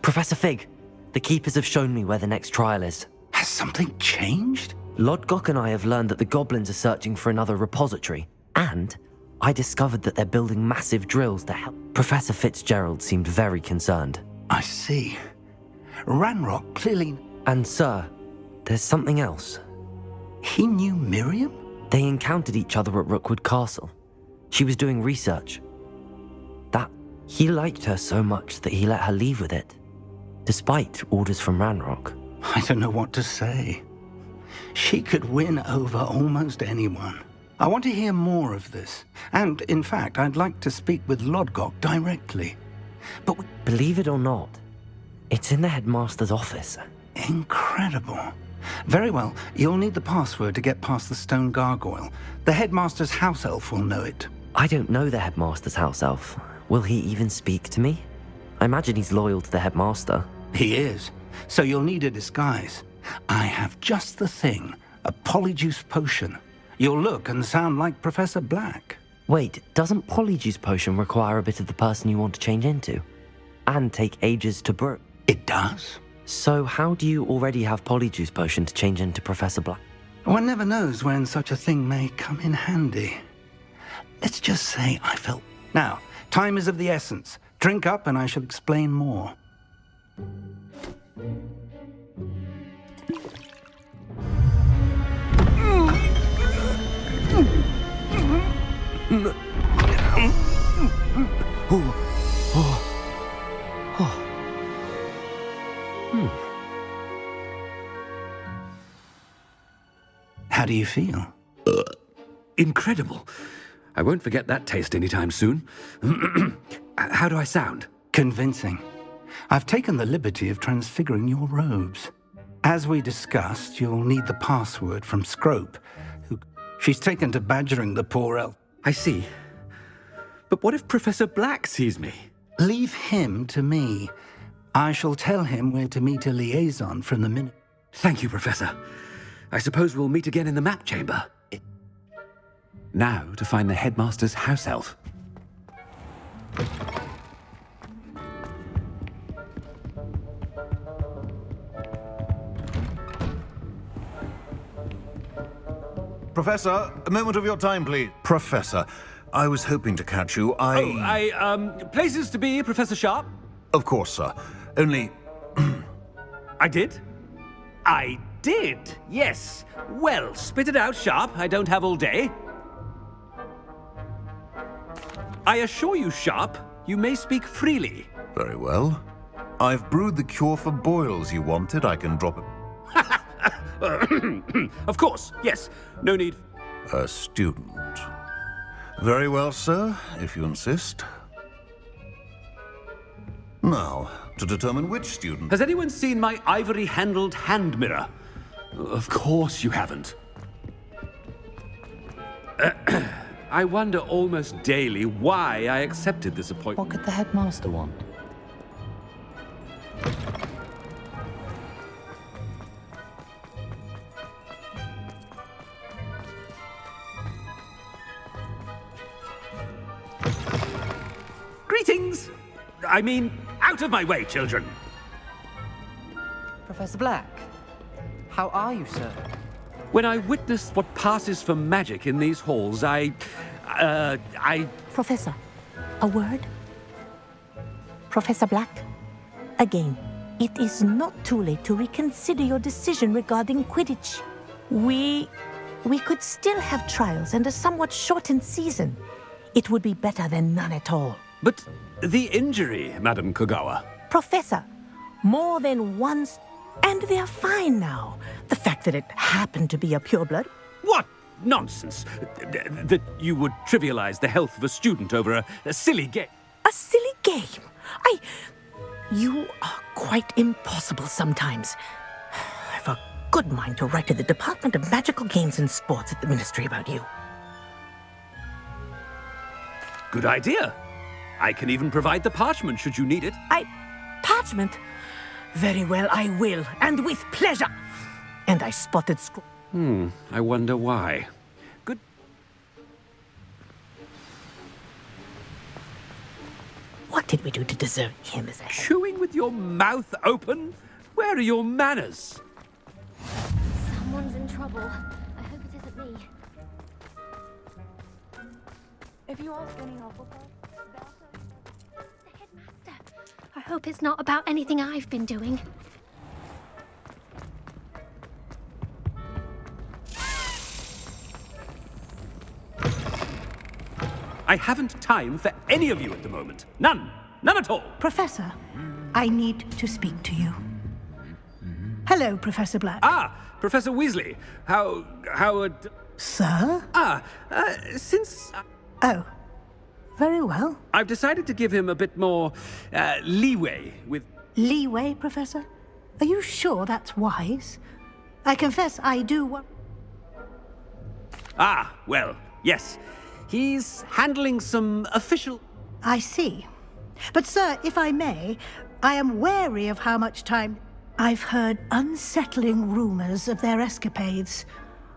Professor Fig, the Keepers have shown me where the next trial is. Has something changed? Lodgok and I have learned that the goblins are searching for another repository, and I discovered that they're building massive drills to help. Professor Fitzgerald seemed very concerned. I see. Ranrock clearly... And sir, there's something else. He knew Miriam? They encountered each other at Rookwood Castle. She was doing research. He liked her so much that he let her leave with it, despite orders from Ranrock. I don't know what to say. She could win over almost anyone. I want to hear more of this. And, in fact, I'd like to speak with Lodgok directly. But believe it or not, it's in the headmaster's office. Incredible. Very well, you'll need the password to get past the stone gargoyle. The headmaster's house elf will know it. I don't know the headmaster's house elf. Will he even speak to me? I imagine he's loyal to the headmaster. He is. So you'll need a disguise. I have just the thing. A polyjuice potion. You'll look and sound like Professor Black. Wait, doesn't polyjuice potion require a bit of the person you want to change into? And take ages to brew? It does. So how do you already have polyjuice potion to change into Professor Black? One never knows when such a thing may come in handy. Let's just say I felt... Now, time is of the essence. Drink up and I shall explain more. How do you feel? Incredible. I won't forget that taste anytime soon. How do I sound? Convincing. I've taken the liberty of transfiguring your robes. As we discussed, you'll need the password from Scrope, who... She's taken to badgering the poor elf. I see. But what if Professor Black sees me? Leave him to me. I shall tell him where to meet a liaison from the minute. Thank you, Professor. I suppose we'll meet again in the map chamber. Now to find the headmaster's house elf. Professor, a moment of your time, please. Professor, I was hoping to catch you. Places to be, Professor Sharp? Of course, sir. Only... I did? I did, yes. Well, spit it out, Sharp. I don't have all day. I assure you, Sharp, you may speak freely. Very well. I've brewed the cure for boils you wanted. I can drop it. Of course, yes. No need. A student. Very well, sir, if you insist. Now, to determine which student... Has anyone seen my ivory-handled hand mirror? Of course you haven't. I wonder almost daily why I accepted this appointment. What could the headmaster want? Greetings! I mean, out of my way, children! Professor Black, how are you, sir? When I witness what passes for magic in these halls, Professor, a word? Professor Black, again, it is not too late to reconsider your decision regarding Quidditch. We could still have trials and a somewhat shortened season. It would be better than none at all. But the injury, Madam Kogawa. Professor, more than once, and they're fine now. The fact that it happened to be a pureblood. What nonsense! That you would trivialize the health of a student over a silly game. A silly game? You are quite impossible sometimes. I've a good mind to write to the Department of Magical Games and Sports at the Ministry about you. Good idea. I can even provide the parchment should you need it. Parchment? Very well, I will, and with pleasure. And I spotted I wonder why. Good. What did we do to deserve him as a... Chewing with your mouth open? Where are your manners? Someone's in trouble. I hope it isn't me. If you ask any Hufflepuff, The headmaster. I hope it's not about anything I've been doing. I haven't time for any of you at the moment. None. None at all. Professor, I need to speak to you. Hello, Professor Black. Ah, Professor Weasley. Howard... Sir? Since... Oh, very well. I've decided to give him a bit more leeway with... Leeway, Professor? Are you sure that's wise? I confess I do what... Ah, well, yes. He's handling some official... I see. But, sir, if I may, I am wary of how much time... I've heard unsettling rumors of their escapades.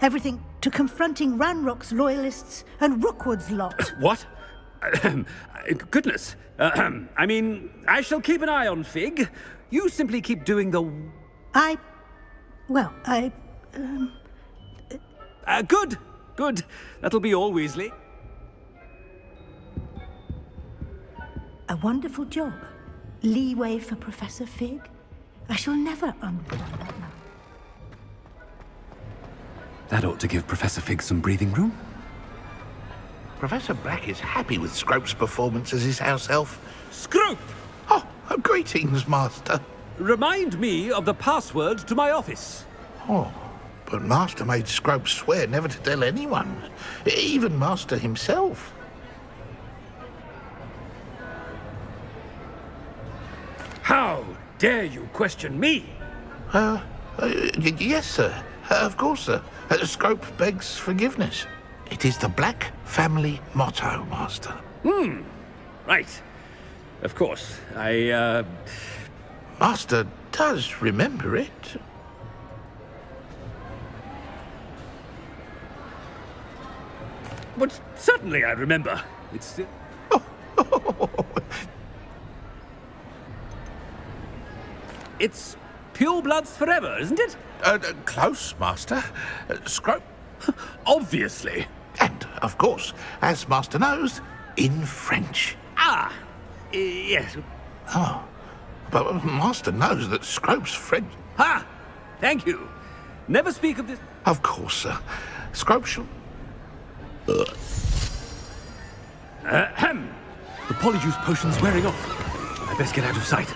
Everything to confronting Ranrock's loyalists and Rookwood's lot. What? Goodness. I mean, I shall keep an eye on Fig. You simply keep doing the... Good. Good. That'll be all, Weasley. A wonderful job. Leeway for Professor Fig. I shall never understand that now. That ought to give Professor Fig some breathing room. Professor Black is happy with Scrope's performance as his house elf. Scrope! Oh, greetings, Master. Remind me of the password to my office. Oh, but Master made Scrope swear never to tell anyone, even Master himself. How dare you question me? Yes, sir. Of course, sir. Scrope begs forgiveness. It is the Black family motto, Master. Right. Of course. Master does remember it. But certainly I remember. It's... It's pure bloods forever, isn't it? Close, Master. Scrope... Obviously. And, of course, as Master knows, in French. Ah, yes. Oh, but Master knows that Scrope's French. Ha! Thank you. Never speak of this. Of course, sir. Scrope shall... Ahem. The polyjuice potion's wearing off. I best get out of sight.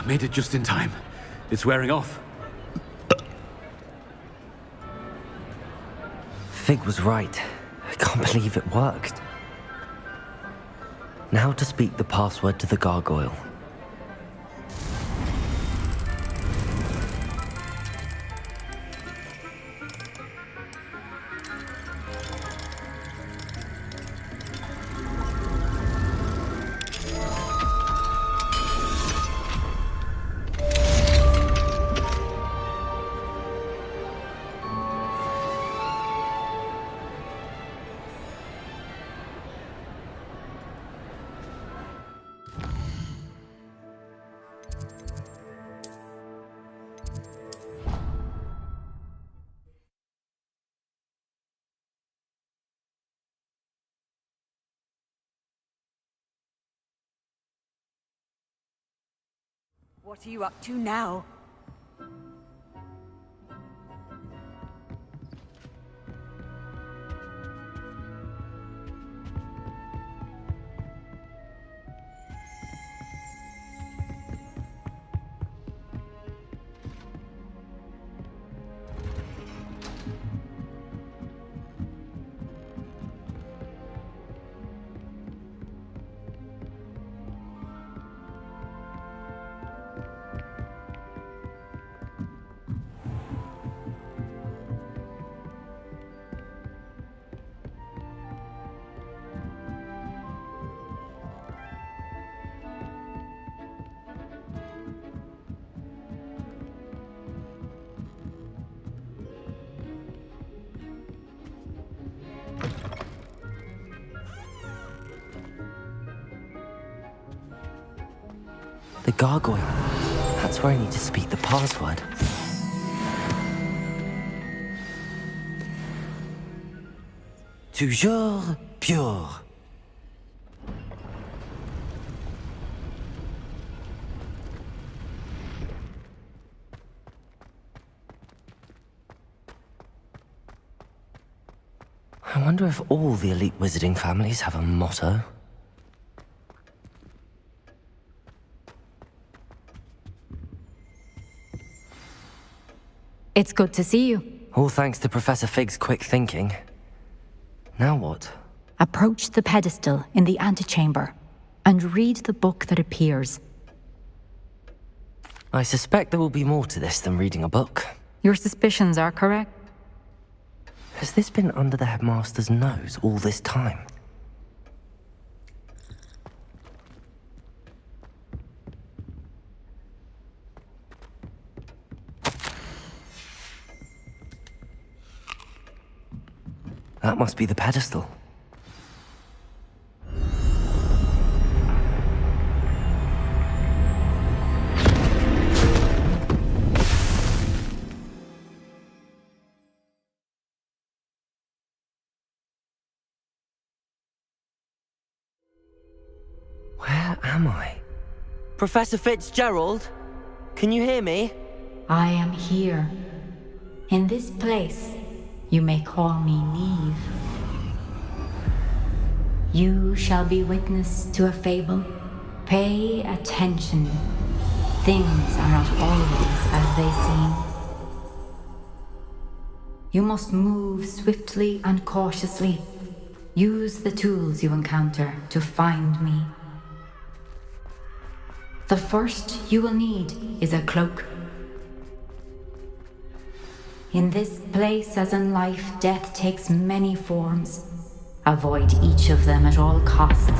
Made it just in time. It's wearing off. Fig was right. I can't believe it worked. Now to speak the password to the gargoyle. What are you up to now? The gargoyle. That's where I need to speak the password. Toujours pure. I wonder if all the elite wizarding families have a motto. It's good to see you. All thanks to Professor Fig's quick thinking. Now what? Approach the pedestal in the antechamber and read the book that appears. I suspect there will be more to this than reading a book. Your suspicions are correct. Has this been under the headmaster's nose all this time? That must be the pedestal. Where am I? Professor Fitzgerald? Can you hear me? I am here. In this place, you may call me Neve. You shall be witness to a fable. Pay attention. Things are not always as they seem. You must move swiftly and cautiously. Use the tools you encounter to find me. The first you will need is a cloak. In this place, as in life, death takes many forms. Avoid each of them at all costs.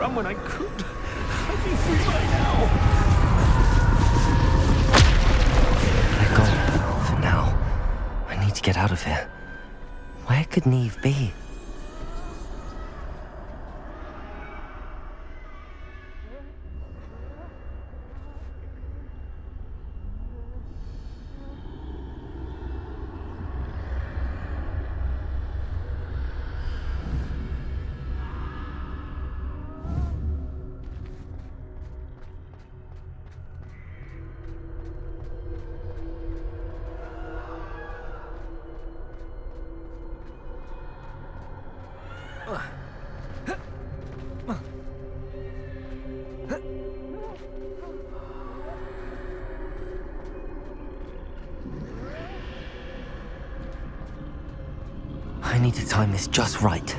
run when I could. I'd be free by now. They're gone, for now. I need to get out of here. Where could Neve be? I need to time this just right.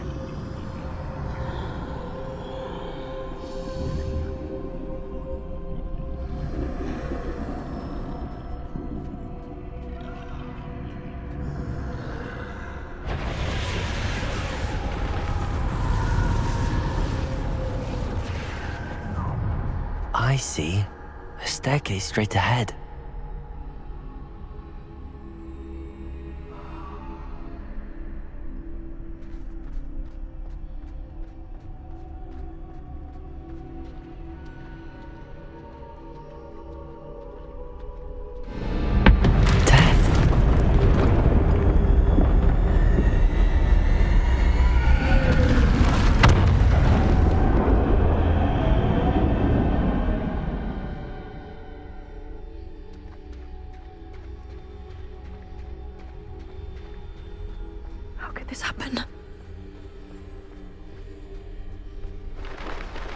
I see. A staircase straight ahead.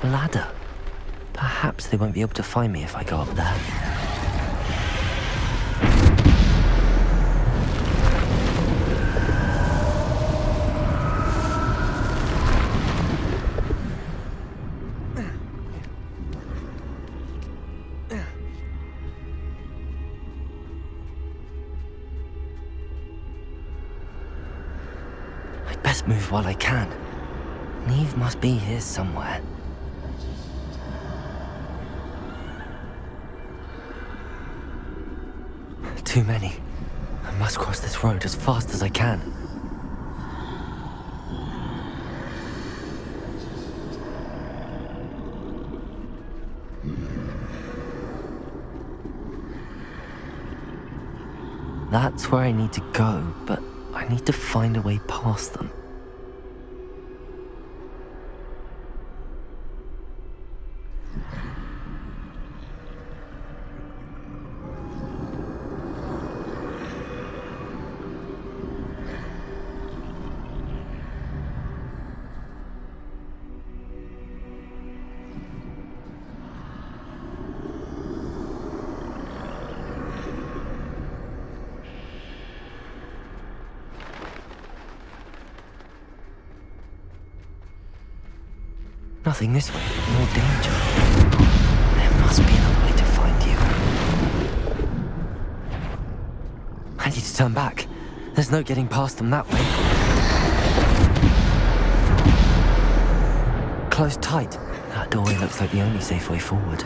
Ladder. Perhaps they won't be able to find me if I go up there. I'd best move while I can. Neve must be here somewhere. Too many. I must cross this road as fast as I can. That's where I need to go, but I need to find a way past them. Nothing this way, no danger. There must be another way to find you. I need to turn back. There's no getting past them that way. Close tight. That doorway looks like the only safe way forward.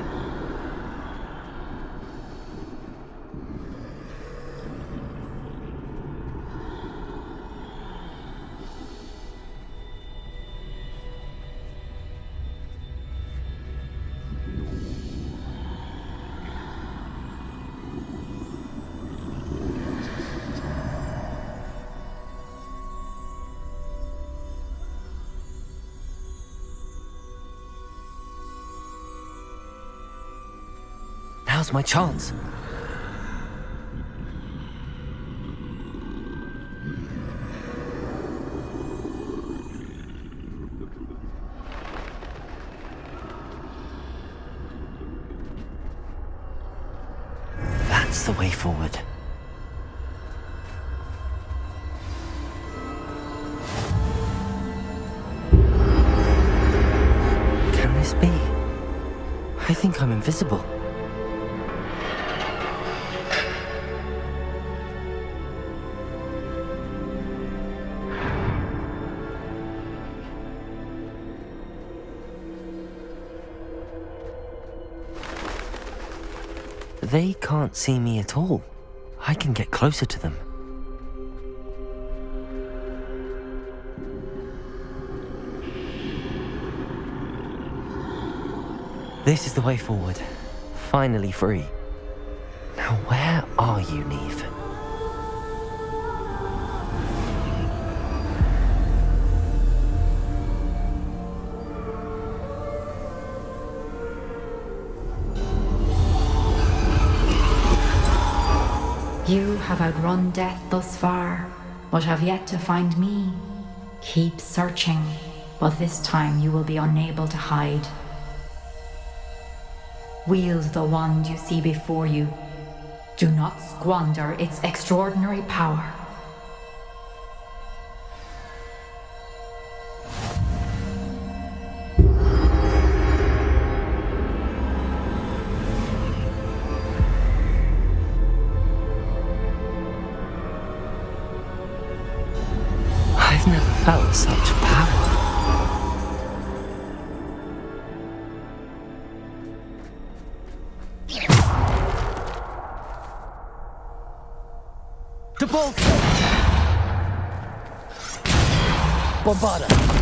Now's my chance. That's the way forward. Can this be? I think I'm invisible. They can't see me at all. I can get closer to them. This is the way forward. Finally free. Now where are you, Neve? You have outrun death thus far, but have yet to find me. Keep searching, but this time you will be unable to hide. Wield the wand you see before you. Do not squander its extraordinary power. I've never felt such power. Deluxe! Bombada!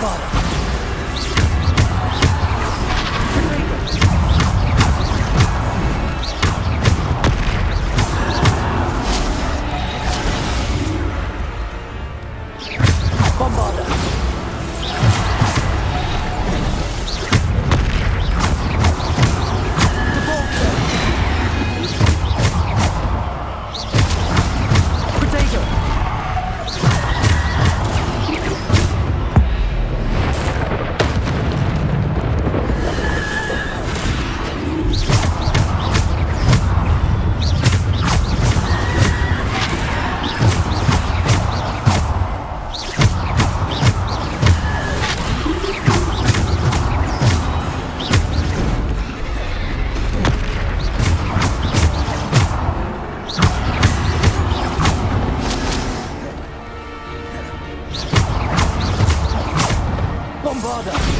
Bombarda. Bombarda.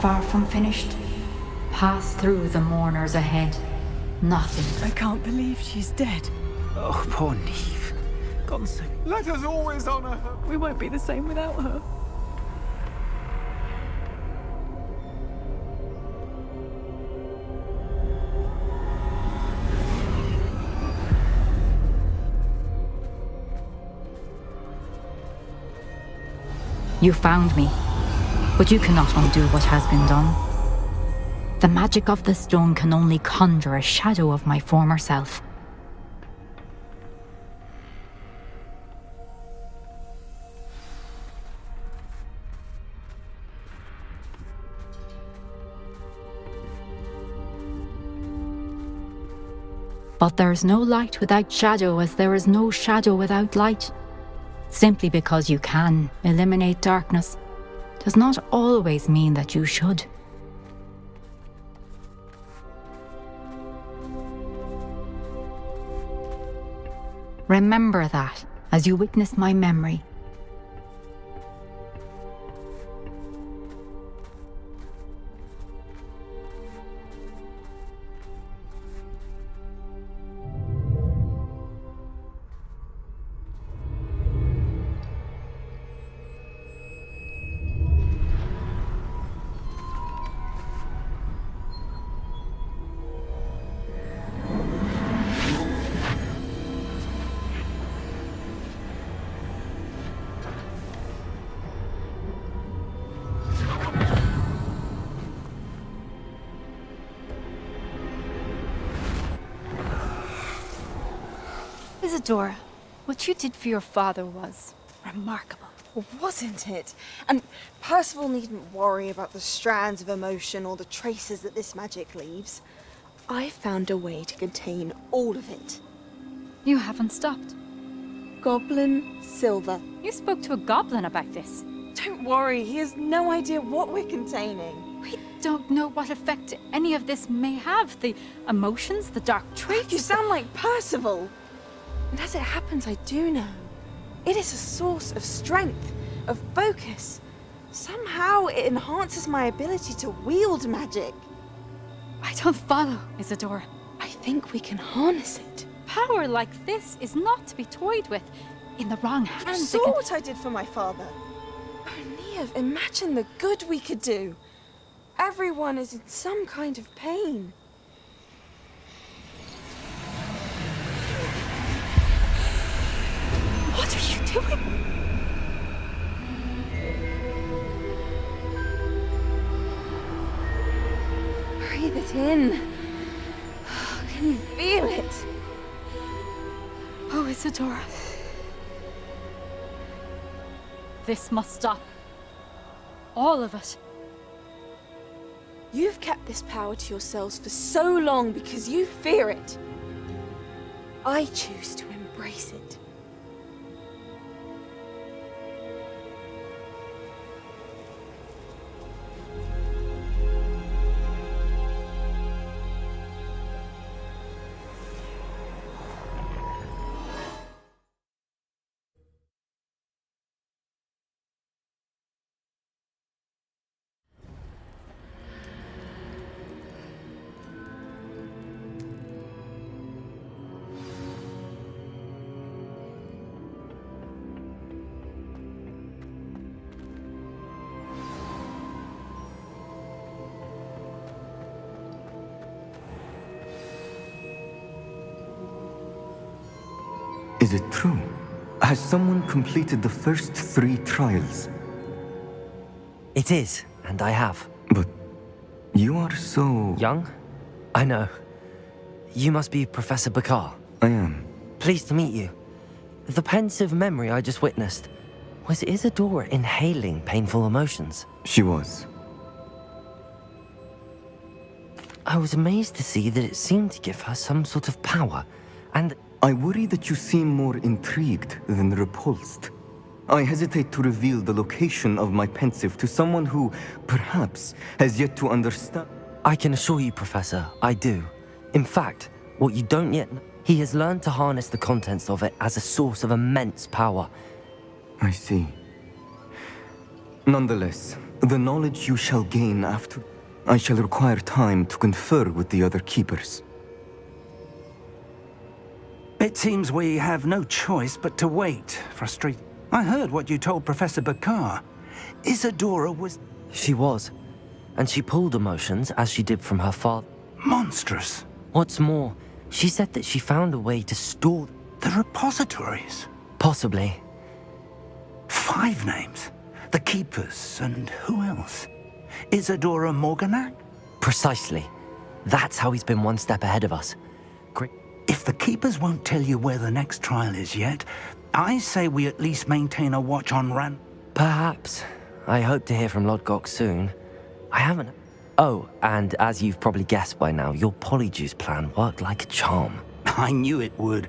far from finished. Pass through the mourners ahead. Nothing. I can't believe she's dead. Oh, poor Neve. God's sake. Let us always honor her. We won't be the same without her. You found me, but you cannot undo what has been done. The magic of the stone can only conjure a shadow of my former self. But there is no light without shadow, as there is no shadow without light. Simply because you can eliminate darkness does not always mean that you should. Remember that as you witness my memory. Isadora, what you did for your father was remarkable. Well, wasn't it? And Percival needn't worry about the strands of emotion or the traces that this magic leaves. I found a way to contain all of it. You haven't stopped. Goblin Silver. You spoke to a goblin about this. Don't worry, he has no idea what we're containing. We don't know what effect any of this may have. The emotions, the dark traits. You sound like Percival. And as it happens, I do know. It is a source of strength, of focus. Somehow it enhances my ability to wield magic. I don't follow, Isadora. I think we can harness it. Power like this is not to be toyed with. In the wrong hands. You saw what I did for my father. Oh, Neve, imagine the good we could do. Everyone is in some kind of pain. What are you doing? Breathe it in. Can you feel it? Oh, Isadora. This must stop. All of it. You've kept this power to yourselves for so long because you fear it. I choose to embrace it. Is it true? Has someone completed the first 3 trials? It is, and I have. But you are so... Young? I know. You must be Professor Bakar. I am. Pleased to meet you. The pensive memory I just witnessed, was Isadora inhaling painful emotions? She was. I was amazed to see that it seemed to give her some sort of power, and... I worry that you seem more intrigued than repulsed. I hesitate to reveal the location of my pensive to someone who, perhaps, has yet to understand. I can assure you, Professor, I do. In fact, what you don't yet know, he has learned to harness the contents of it as a source of immense power. I see. Nonetheless, The knowledge you shall gain after... I shall require time to confer with the other keepers. It seems we have no choice but to wait. Frustrated. I heard what you told Professor Bakar. Isadora was... She was. And she pulled emotions, as she did from her father. Monstrous. What's more, she said that she found a way to store... The repositories? Possibly. 5 names. The Keepers, and who else? Isadora Morganac? Precisely. That's how he's been one step ahead of us. If the Keepers won't tell you where the next trial is yet, I say we at least maintain a watch on Ran... Perhaps. I hope to hear from Lodgok soon. I haven't... Oh, and as you've probably guessed by now, your Polyjuice plan worked like a charm. I knew it would.